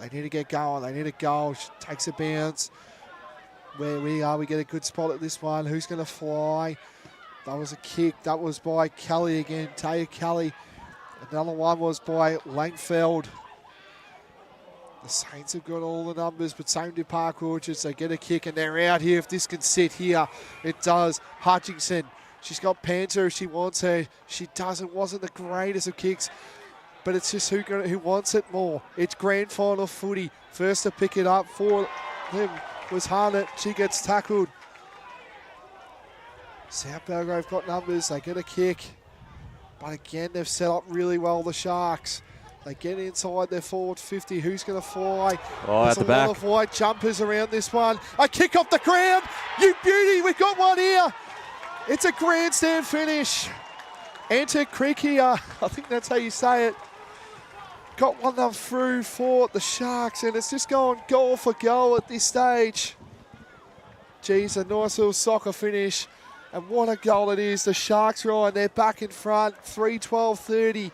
They need to get going. They need a goal. She takes a bounce. Where we are, we get a good spot at this one. Who's going to fly? That was a kick. That was by Kelly again. Taya Kelly. Another one was by Langfeld. The Saints have got all the numbers, but same do Park Orchards. They get a kick and they're out here. If this can sit here, it does. Hutchinson. She's got Panther if she wants her. She doesn't. Wasn't the greatest of kicks. But it's just who wants it more. It's grand final footy. First to pick it up for them was Harnett. She gets tackled. South Belgrave got numbers. They get a kick. But again, they've set up really well, the Sharks. They get inside their forward 50. Who's going to fly? Oh, There's at the a back. lot of white jumpers around this one. A kick off the ground. You beauty. We've got one here. It's a grandstand finish. Enter Creek here. I think that's how you say it. Got one up through for the Sharks, and it's just going goal for goal at this stage. Geez, a nice little soccer finish. And what a goal it is. The Sharks, Ryan, they're back in front. 3-12-30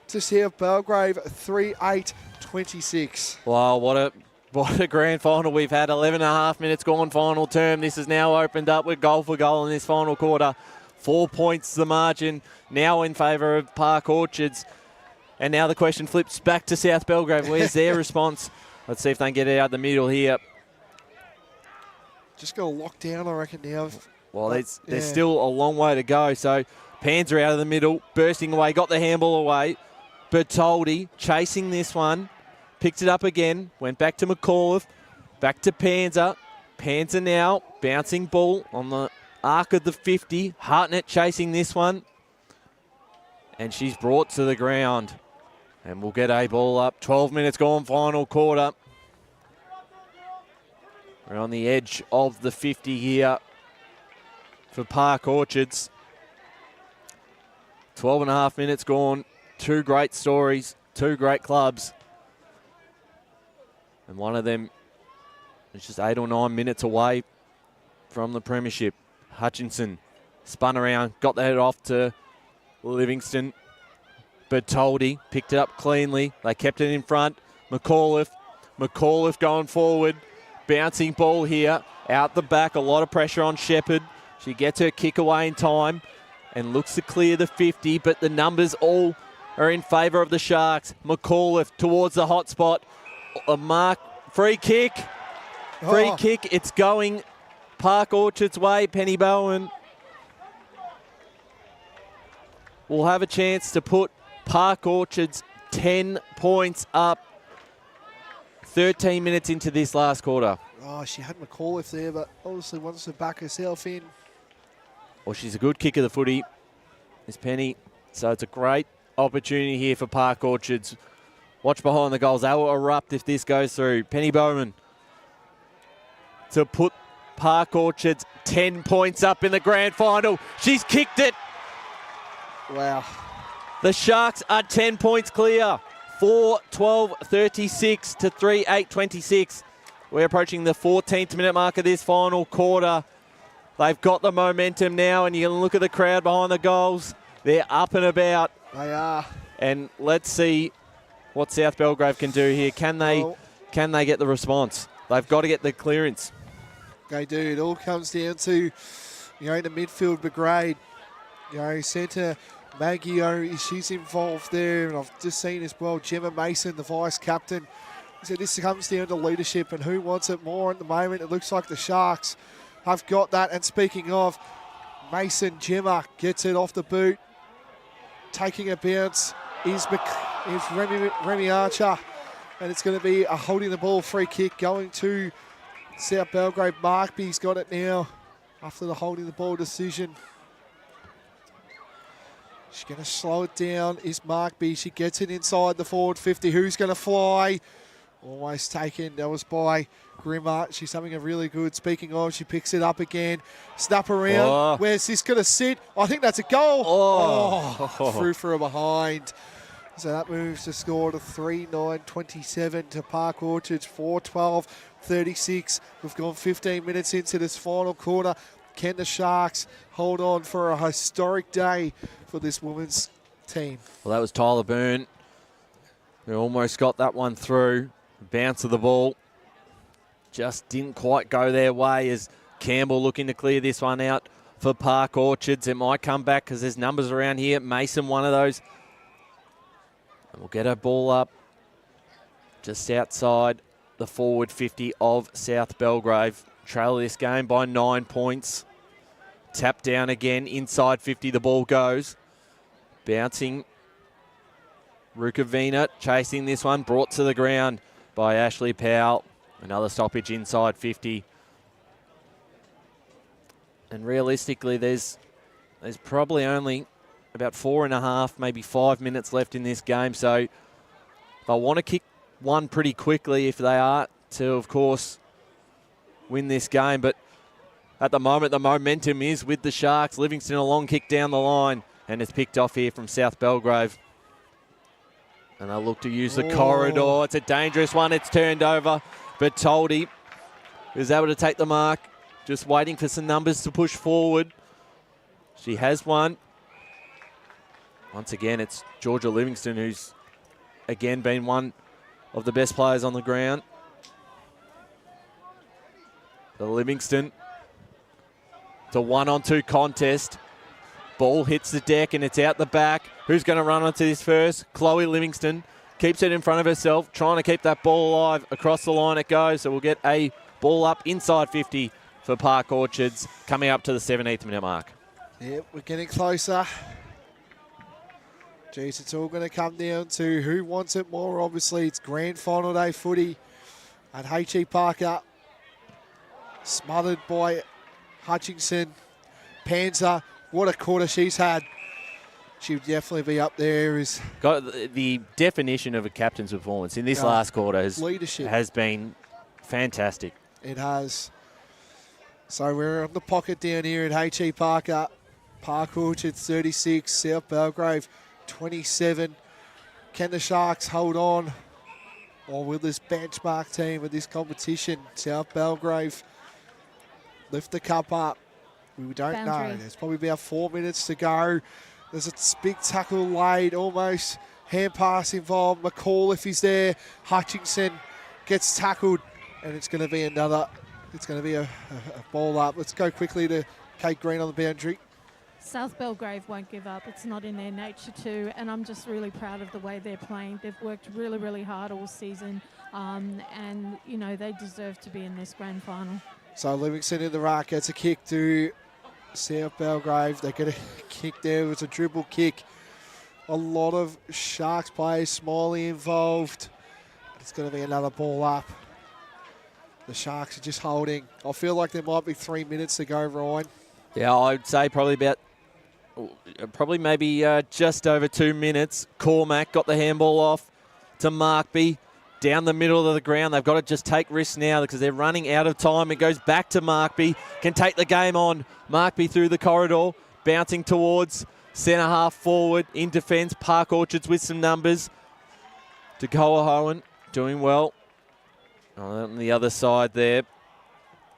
to South Belgrave. 3-8-26. Wow, what a grand final we've had. 11.5 minutes gone, final term. This has now opened up with goal for goal in this final quarter. 4 points the margin, now in favour of Park Orchards. And now the question flips back to South Belgrave. Where's their response? Let's see if they can get it out the middle here. Just got to lock down, I reckon, now. Well, there's still a long way to go. So Panzer out of the middle, bursting away, got the handball away. Bertoldi chasing this one, picked it up again, went back to McAuliffe, back to Panzer. Panzer now, bouncing ball on the arc of the 50. Hartnett chasing this one. And she's brought to the ground. And we'll get a ball up. 12 minutes gone, final quarter. We're on the edge of the 50 here for Park Orchards. 12.5 minutes gone. 2 great stories, 2 great clubs. And one of them It's just 8 or 9 minutes away from the premiership. Hutchinson spun around, got the head off to Livingston. Bertoldi picked it up cleanly. They kept it in front. McAuliffe going forward. Bouncing ball here. Out the back, a lot of pressure on Shepherd. She gets her kick away in time and looks to clear the 50, but the numbers all are in favour of the Sharks. McAuliffe towards the hot spot. A mark, free kick. Free kick, it's going Park Orchard's way. Penny Bowen will have a chance to put Park Orchards 10 points up. 13 minutes into this last quarter. Oh, she had McAuliffe there, but obviously wants to back herself in. Well, she's a good kick of the footy, Miss Penny. So it's a great opportunity here for Park Orchards. Watch behind the goals. They will erupt if this goes through. Penny Bowman to put Park Orchards 10 points up in the grand final. She's kicked it. Wow. The Sharks are 10 points clear. 4:12:36 to 3:8:26. We're approaching the 14th minute mark of this final quarter. They've got the momentum now, and you can look at the crowd behind the goals. They're up and about. They are. And let's see what South Belgrave can do here. Can they get the response? They've got to get the clearance. They do. It all comes down to, the midfield brigade. Centre Maggie, she's involved there. And I've just seen as well Gemma Mason, the vice captain. So this comes down to leadership and who wants it more at the moment. It looks like the Sharks have got that. And speaking of, Mason Gemma gets it off the boot. Taking a bounce is Remy Archer. And it's going to be a holding the ball free kick going to South Belgrave. Markby's got it now after the holding the ball decision. She's going to slow it down, is Markby. She gets it inside the forward 50. Who's going to fly? Almost taken. That was by Grimmer. She's having a really good. Speaking of, she picks it up again. Snap around. Oh. Where's this going to sit? I think that's a goal. Through for a behind. So that moves the score to 3-9-27 to Park Orchards, 4-12-36. We've gone 15 minutes into this final quarter. Can the Sharks hold on for a historic day for this women's team? Well, that was Tyler Byrne. They almost got that one through. Bounce of the ball. Just didn't quite go their way as Campbell looking to clear this one out for Park Orchards. It might come back because there's numbers around here. Mason, one of those. And we'll get her ball up just outside the forward 50 of South Belgrave. Trail this game by 9 points. Tap down again, inside 50 the ball goes. Bouncing. Rukavina chasing this one, brought to the ground by Ashley Powell. Another stoppage inside 50. And realistically, there's probably only about 4.5, maybe 5 minutes left in this game. So they'll want to kick one pretty quickly if they are to, of course, win this game. But at the moment, the momentum is with the Sharks. Livingston a long kick down the line, and it's picked off here from South Belgrave. And they'll look to use the corridor. It's a dangerous one. It's turned over. But Toldy is able to take the mark. Just waiting for some numbers to push forward. She has one. Once again, it's Georgia Livingston, who's again been one of the best players on the ground. The Livingston. It's a 1-on-2 contest. Ball hits the deck and it's out the back. Who's going to run onto this first? Chloe Livingston keeps it in front of herself, trying to keep that ball alive. Across the line it goes, so we'll get a ball up inside 50 for Park Orchards, coming up to the 17th minute mark. Yep, we're getting closer. Geez, it's all going to come down to who wants it more. Obviously, it's grand final day footy at H.E Parker. Smothered by Hutchinson. Panzer, what a quarter she's had. She would definitely be up there. Got the definition of a captain's performance in this last quarter has been fantastic. It has. So we're on the pocket down here at H.E Parker. Park Orchards 36, South Belgrave 27. Can the Sharks hold on Or will this benchmark team of this competition, South Belgrave, lift the cup up? We don't Boundary. know. There's probably about 4 minutes to go. There's a big tackle laid, almost hand pass involved. McCall, if he's there. Hutchinson gets tackled, and it's going to be another. It's going to be a ball up. Let's go quickly to Kate Green on the boundary. South Belgrave won't give up. It's not in their nature to, and I'm just really proud of the way they're playing. They've worked really, really hard all season, and, you know, they deserve to be in this grand final. So Livingston in the ruck gets a kick to South Belgrave. They get a kick there. It was a dribble kick. A lot of Sharks players, Smiley involved. It's going to be another ball up. The Sharks are just holding. I feel like there might be 3 minutes to go, Ryan. Yeah, I'd say probably maybe just over 2 minutes. Cormac got the handball off to Markby. Down the middle of the ground. They've got to just take risks now because they're running out of time. It goes back to Markby. Can take the game on. Markby through the corridor. Bouncing towards centre half forward. In defence, Park Orchards with some numbers. Dekoa Hohen doing well. On the other side there,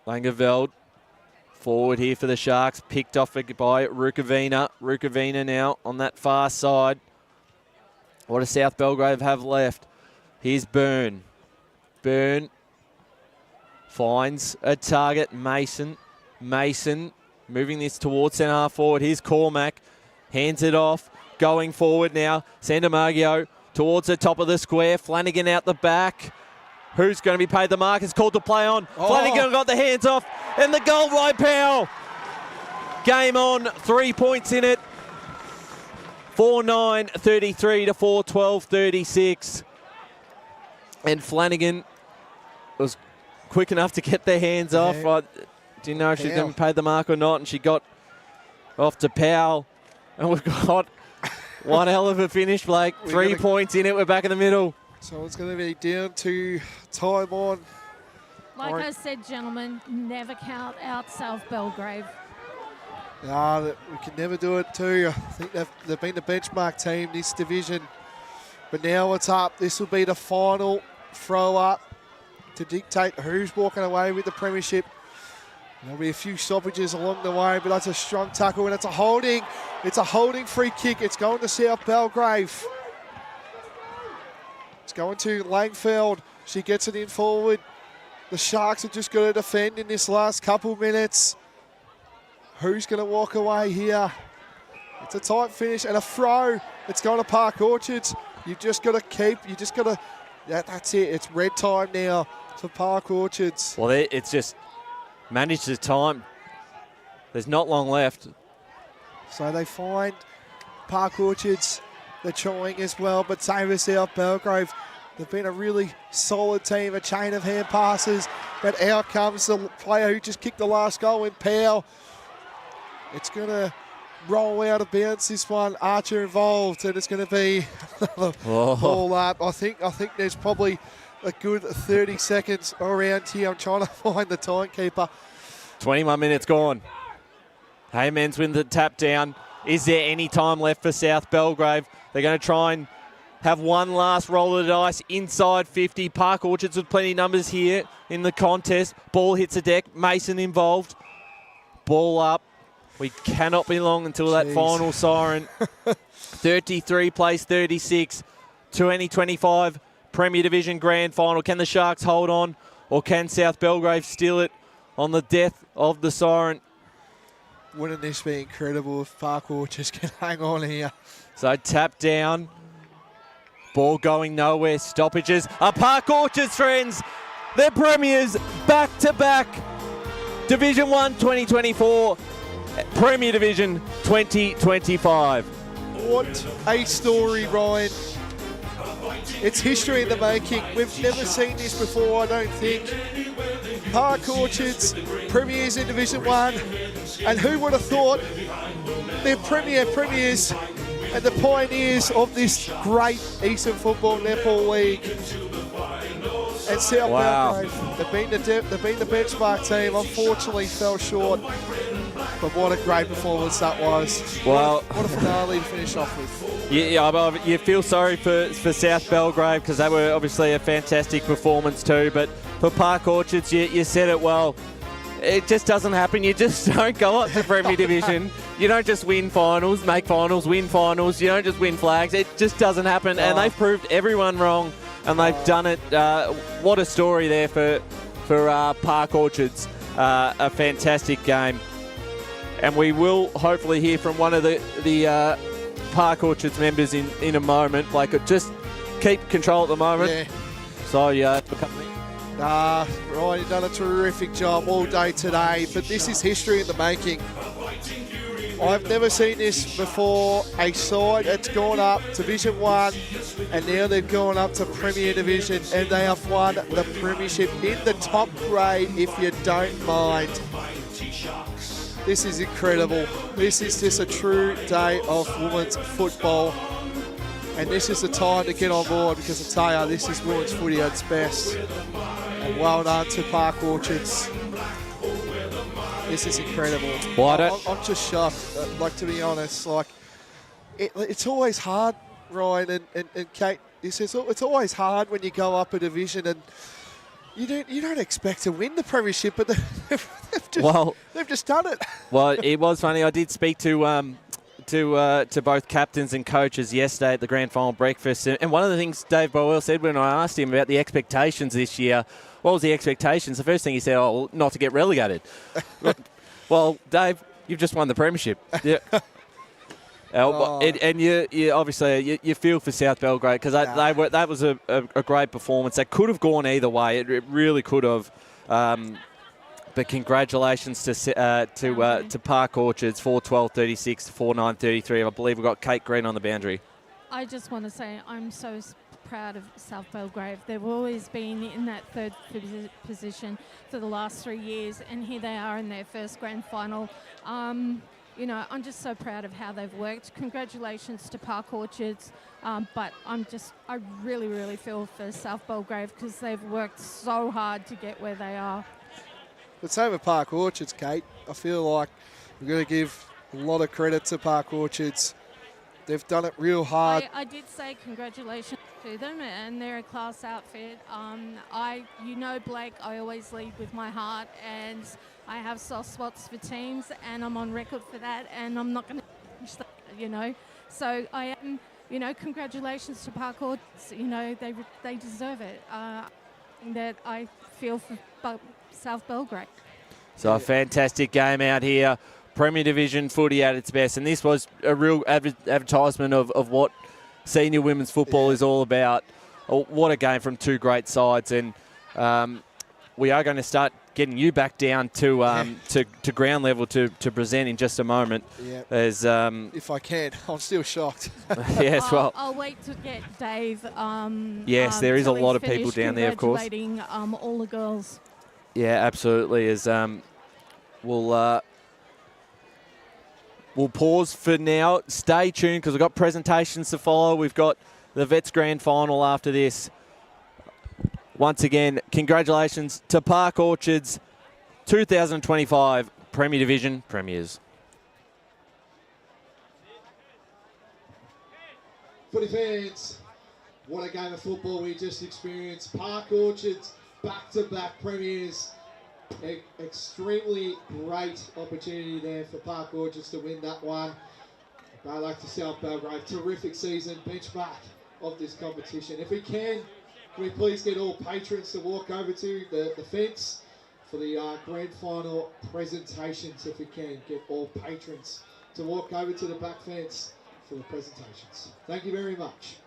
Langeveld forward here for the Sharks. Picked off by Rukavina. Rukavina now on that far side. What does South Belgrave have left? Here's Byrne. Byrne finds a target. Mason. Mason moving this towards centre half forward. Here's Cormac. Hands it off. Going forward now. Sandamaggio towards the top of the square. Flanagan out the back. Who's going to be paid the mark? It's called to play on. Flanagan got the hands off. And the goal, Ryan Powell. Game on. 3 points in it. 4-9-33 to 4-12-36. And Flanagan was quick enough to get their hands off. I didn't know if she was going to pay the mark or not, and she got off to Powell. And we've got one hell of a finish, Blake. 3 points in it. We're back in the middle. So it's going to be down to time on. Like I said, gentlemen, never count out South Belgrave. No, we can never do it too. I think they've been the benchmark team this division. But now it's up. This will be the final throw up to dictate who's walking away with the premiership. There'll be a few stoppages along the way, but that's a strong tackle and it's a holding. It's a holding free kick. It's going to South Belgrave. It's going to Langfeld. She gets it in forward. The Sharks are just going to defend in this last couple minutes. Who's going to walk away here? It's a tight finish and a throw. It's going to Park Orchards. You've just got to that's it. It's red time now for Park Orchards. Well, it's just managed the time. There's not long left. So they find Park Orchards. They're trying as well, but same as South Belgrave. They've been a really solid team, a chain of hand passes. But out comes the player who just kicked the last goal in Powell. It's going to roll out of bounds, this one. Archer involved, and it's going to be another ball up. I think there's probably a good 30 seconds around here. I'm trying to find the timekeeper. 21 minutes gone. Haymans with the tap down. Is there any time left for South Belgrave? They're going to try and have one last roll of the dice inside 50. Park Orchards with plenty of numbers here in the contest. Ball hits the deck. Mason involved. Ball up. We cannot be long until that final siren. 33 plays 36. 2025 Premier Division Grand Final. Can the Sharks hold on, or can South Belgrave steal it on the death of the siren? Wouldn't this be incredible if Park Orchards can hang on here? So tap down. Ball going nowhere. Stoppages. Park Orchards, friends. They're premiers back-to-back. Division 1 2024. Premier Division 2025. What a story, Ryan. It's history in the making. We've never seen this before, I don't think. Park Orchards, premiers in Division 1. And who would have thought they're premiers and the pioneers of this great Eastern Football Netball League. And South Belgrave, they've been the benchmark team, unfortunately fell short. but what a great performance that was. Well, what a finale to finish off with. Yeah, you feel sorry for South Belgrave because they were obviously a fantastic performance too. But for Park Orchards, you said it well. It just doesn't happen. You just don't go up to Premier Division. You don't just win finals, make finals, win finals. You don't just win flags. It just doesn't happen. And they've proved everyone wrong, and they've done it. What a story there for Park Orchards. A fantastic game. And we will hopefully hear from one of the Park Orchards members in a moment. Blake, just keep control at the moment. Yeah. So, yeah. Ryan, you've done a terrific job all day today, but this is history in the making. I've never seen this before. A side that's gone up to Division 1 and now they've gone up to Premier Division and they have won the premiership in the top grade, if you don't mind. This is incredible. This is just a true day of women's football. And this is the time to get on board, because I tell you, this is women's footy at its best. And well done to Park Orchards. This is incredible. Well, I'm just shocked, like, to be honest. Like, it's always hard, Ryan and Kate. It's always hard when you go up a division and you don't expect to win the premiership, but they've just done it. Well, it was funny. I did speak to both captains and coaches yesterday at the grand final breakfast, and one of the things Dave Boyle said when I asked him about the expectations this year, what was the expectations? The first thing he said, well, not to get relegated. Well, Dave, you've just won the premiership. Yeah. And you obviously you feel for South Belgrave, because that was a great performance. That could have gone either way. It really could have. But congratulations to Park Orchards, 4-12-36 to 4-9-33. I believe we've got Kate Green on the boundary. I just want to say I'm so proud of South Belgrave. They've always been in that third position for the last 3 years, and here they are in their first grand final. You know, I'm just so proud of how they've worked. Congratulations to Park Orchards, but I really, really feel for South Belgrave, because they've worked so hard to get where they are. But same with Park Orchards, Kate. I feel like we're going to give a lot of credit to Park Orchards. They've done it real hard. I did say congratulations to them, and they're a class outfit. You know, Blake, I always lead with my heart, and I have soft spots for teams, and I'm on record for that, and I'm not going to change that, you know. So I am, you know, congratulations to Park Orchards. You know, they deserve it. That I feel for South Belgrave. So a fantastic game out here. Premier Division footy at its best. And this was a real advertisement of what senior women's football is all about. Oh, what a game from two great sides. And we are going to start getting you back down to ground level to present in just a moment. Yeah. As, if I can. I'm still shocked. Yes, well. I'll wait to get Dave. Yes, there is a lot of people down there, of course. Congratulating all the girls. Yeah, absolutely. As we'll pause for now. Stay tuned, because we've got presentations to follow. We've got the Vets Grand Final after this. Once again, congratulations to Park Orchards, 2025 Premier Division Premiers. Footy fans, what a game of football we just experienced. Park Orchards, back-to-back premiers. Extremely great opportunity there for Park Orchards to win that one. But like to South Belgrave, terrific season, benchmark of this competition. If we can we please get all patrons to walk over to the fence for the grand final presentations? If we can, get all patrons to walk over to the back fence for the presentations. Thank you very much.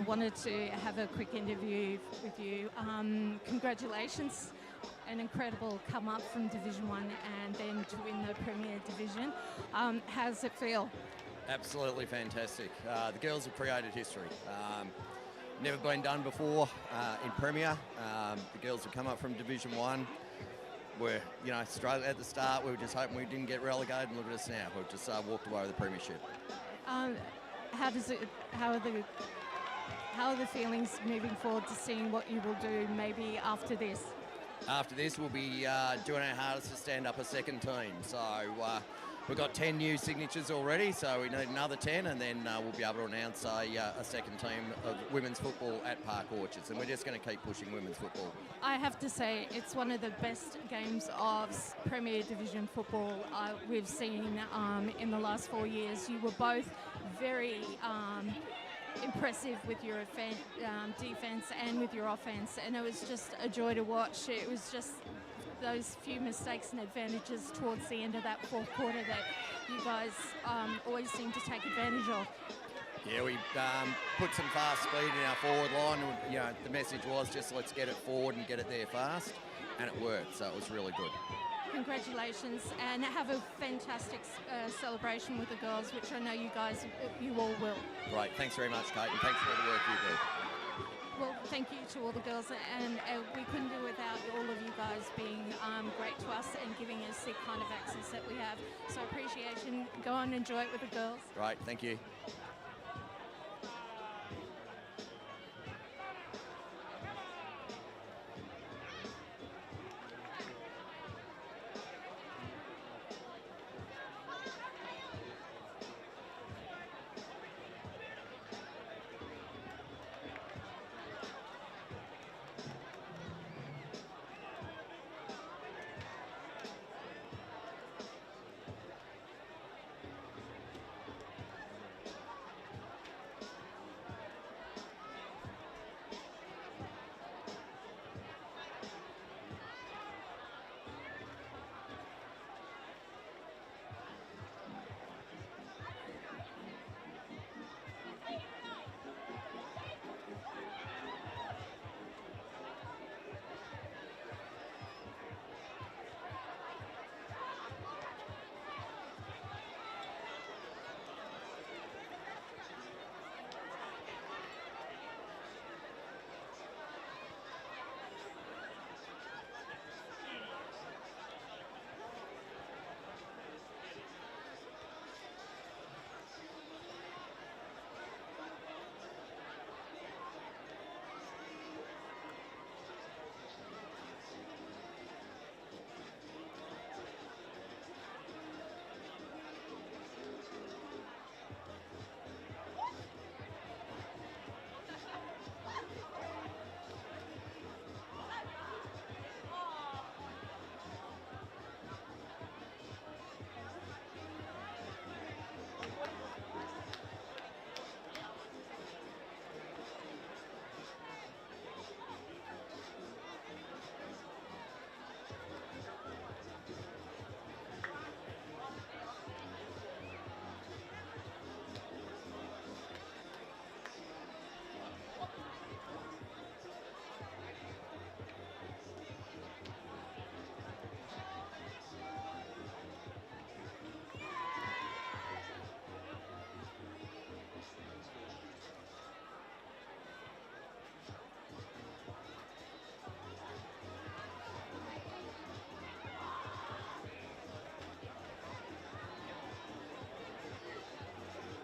wanted to have a quick interview with you. Congratulations, an incredible come up from Division 1 and then to win the Premier Division. How does it feel? Absolutely fantastic. The girls have created history. Never been done before in Premier. The girls have come up from Division 1. We're, straight at the start, we were just hoping we didn't get relegated, and look at us now. We've just walked away with the premiership. How are the feelings moving forward to seeing what you will do maybe after this? After this, we'll be doing our hardest to stand up a second team. So we've got 10 new signatures already, so we need another 10, and then we'll be able to announce a second team of women's football at Park Orchards, and we're just going to keep pushing women's football. I have to say, it's one of the best games of Premier Division football we've seen in the last 4 years. You were both very impressive with your defence and with your offence, and it was just a joy to watch. It was just those few mistakes and advantages towards the end of that fourth quarter that you guys always seem to take advantage of. Yeah, we put some fast speed in our forward line. The message was just let's get it forward and get it there fast, and it worked, so it was really good. Congratulations, and have a fantastic celebration with the girls, which I know you all will. Great, thanks very much, Kate, and thanks for all the work you do. Well, thank you to all the girls, and we couldn't do without all of you guys being great to us and giving us the kind of access that we have. So appreciation. Go on and enjoy it with the girls. Right, thank you.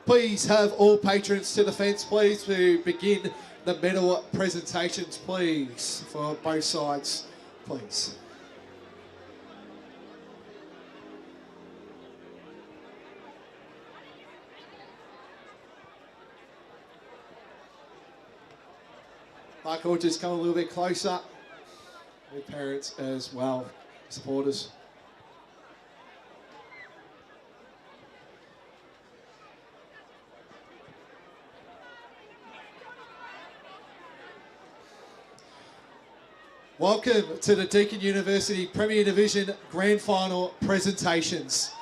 Please have all patrons to the fence, please, to begin the medal presentations, please, for both sides, please. Park Orchards come a little bit closer, with parents as well, supporters. Welcome to the Deakin University Premier Division Grand Final presentations.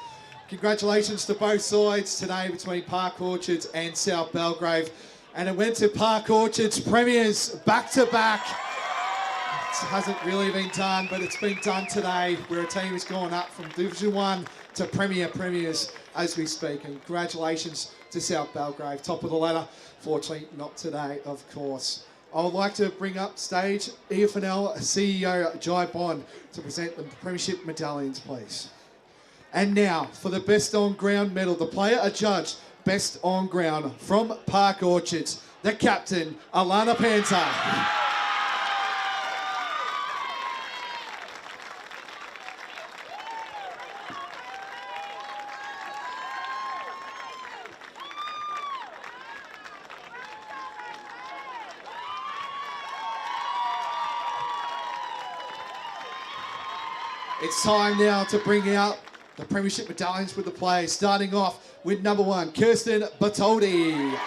Congratulations to both sides today between Park Orchards and South Belgrave. And it went to Park Orchard's premiers back to back. It hasn't really been done, but it's been done today, where a team has gone up from Division 1 to premiers as we speak. And congratulations to South Belgrave, top of the ladder. Fortunately, not today, of course. I would like to bring up stage EFNL CEO Jai Bond to present the premiership medallions, please. And now, for the best on ground medal, the player adjudged best on ground from Park Orchards, the captain, Alana Panta. It's time now to bring out the premiership medallions with the players, starting off with number 1, Kirsten Batoldi.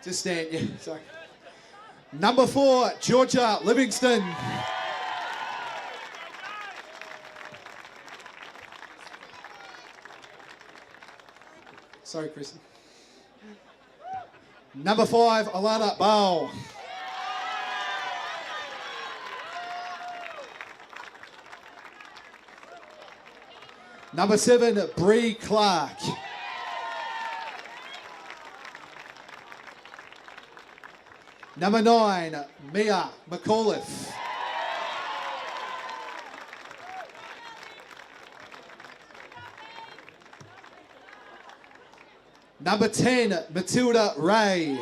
Just stand, yeah, sorry. Number 4, Georgia Livingston. Sorry, Kristen. Number 5, Alana Bow. Number 7, Bree Clark. Number 9, Mia McAuliffe. Number 10, Matilda Ray.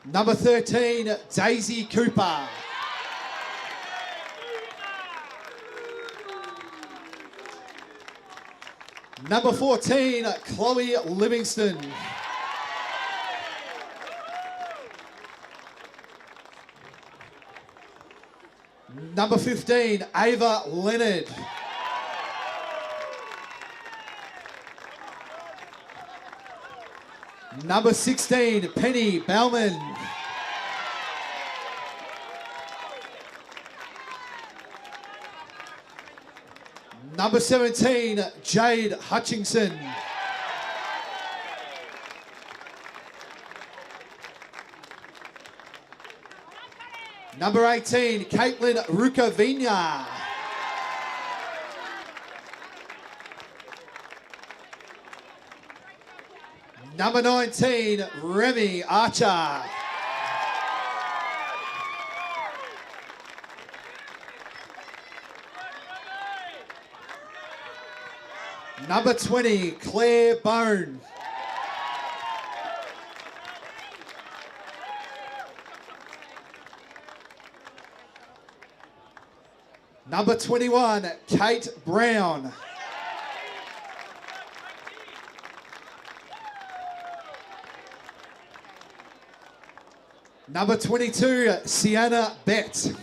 Number 13, Daisy Cooper. Number 14, Chloe Livingston. Number 15, Ava Leonard. Number 16, Penny Bauman. Number 17, Jade Hutchinson. Number 18, Caitlin Rukavina. Number 19, Remy Archer. Number 20, Claire Bone. Number 21, Kate Brown. Number 22, Sienna Bett.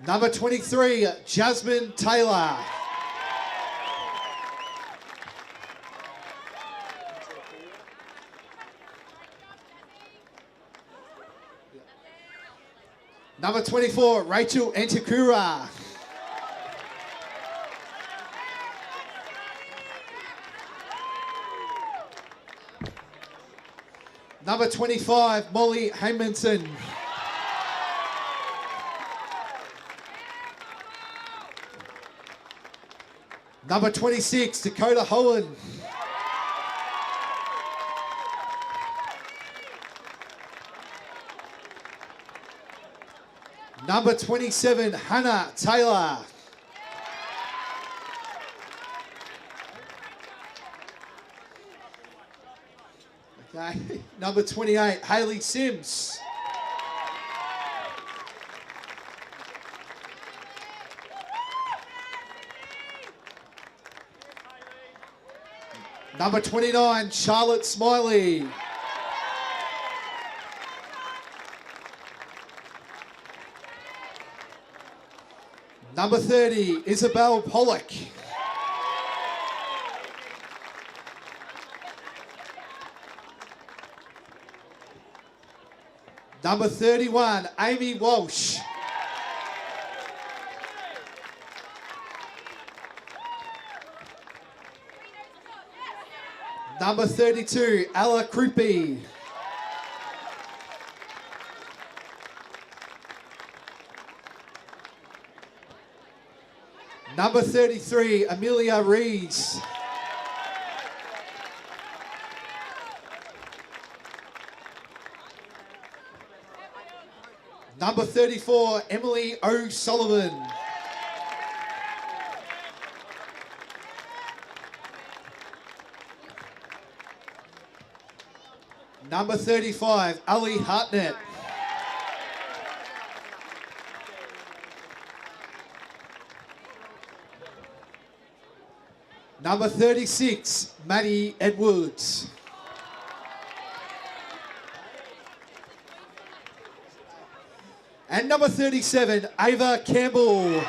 Number 23, Jasmine Taylor. Number 24, Rachel Antikura. Number 25, Molly Hamilton. Number 26, Dakota Hohen. Number 27, Hannah Taylor. Okay. Number 28, Hayley Sims. Number 29, Charlotte Smiley. Number 30, Isabel Pollock. Number 31, Amy Walsh. Number 32, Ella Krupi. Number 33, Amelia Rees. Number 34, Emily O'Sullivan. Number 35, Ali Hartnett. Number 36, Maddie Edwards. And number 37, Ava Campbell.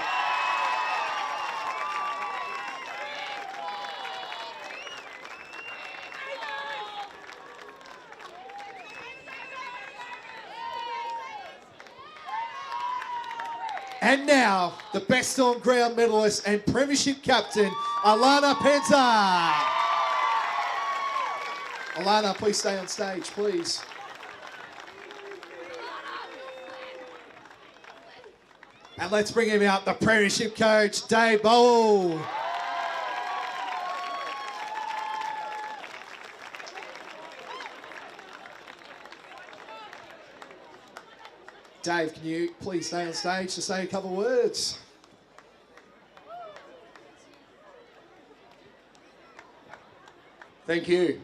And now, the best on ground medalist and premiership captain, Alana Penza. Alana, please stay on stage, please. And let's bring him out, the premiership coach, Dave Bowl. Dave, can you please stay on stage to say a couple of words? Thank you.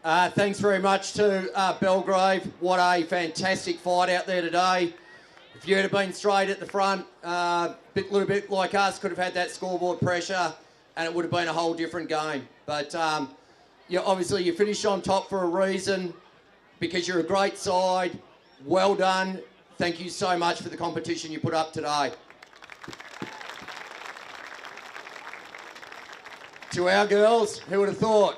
Thanks very much to Belgrave. What a fantastic fight out there today. If you'd have been straight at the front, little bit like us, could have had that scoreboard pressure and it would have been a whole different game. But obviously you finished on top for a reason because you're a great side. Well done. Thank you so much for the competition you put up today. To our girls, who would have thought?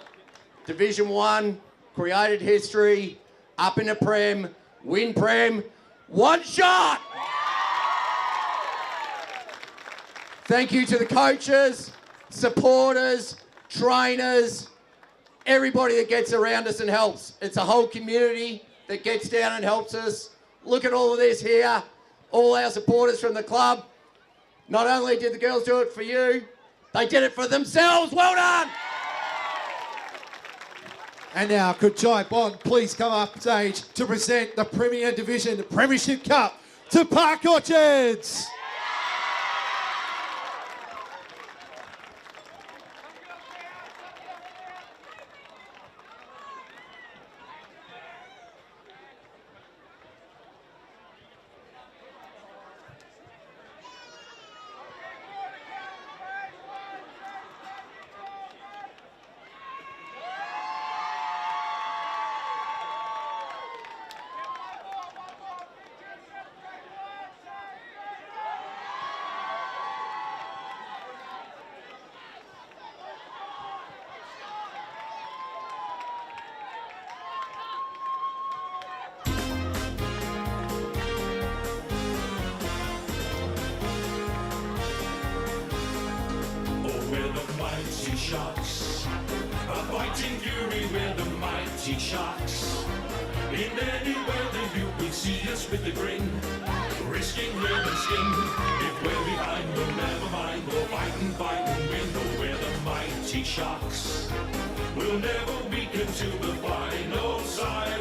Division 1, created history, up in a Prem, win Prem, one shot! Thank you to the coaches, supporters, trainers, everybody that gets around us and helps. It's a whole community that gets down and helps us. Look at all of this here, all our supporters from the club. Not only did the girls do it for you, they did it for themselves. Well done! And now, could Jai Bond please come up stage to present the Premier Division Premiership Cup to Park Orchards? Sharks, a fighting fury, we're the mighty Sharks. In any weather you will see us with the grin, risking head and skin. If we're behind, we'll never mind, we'll fight and win. Oh, we're the mighty Sharks, we'll never weaken to the final side.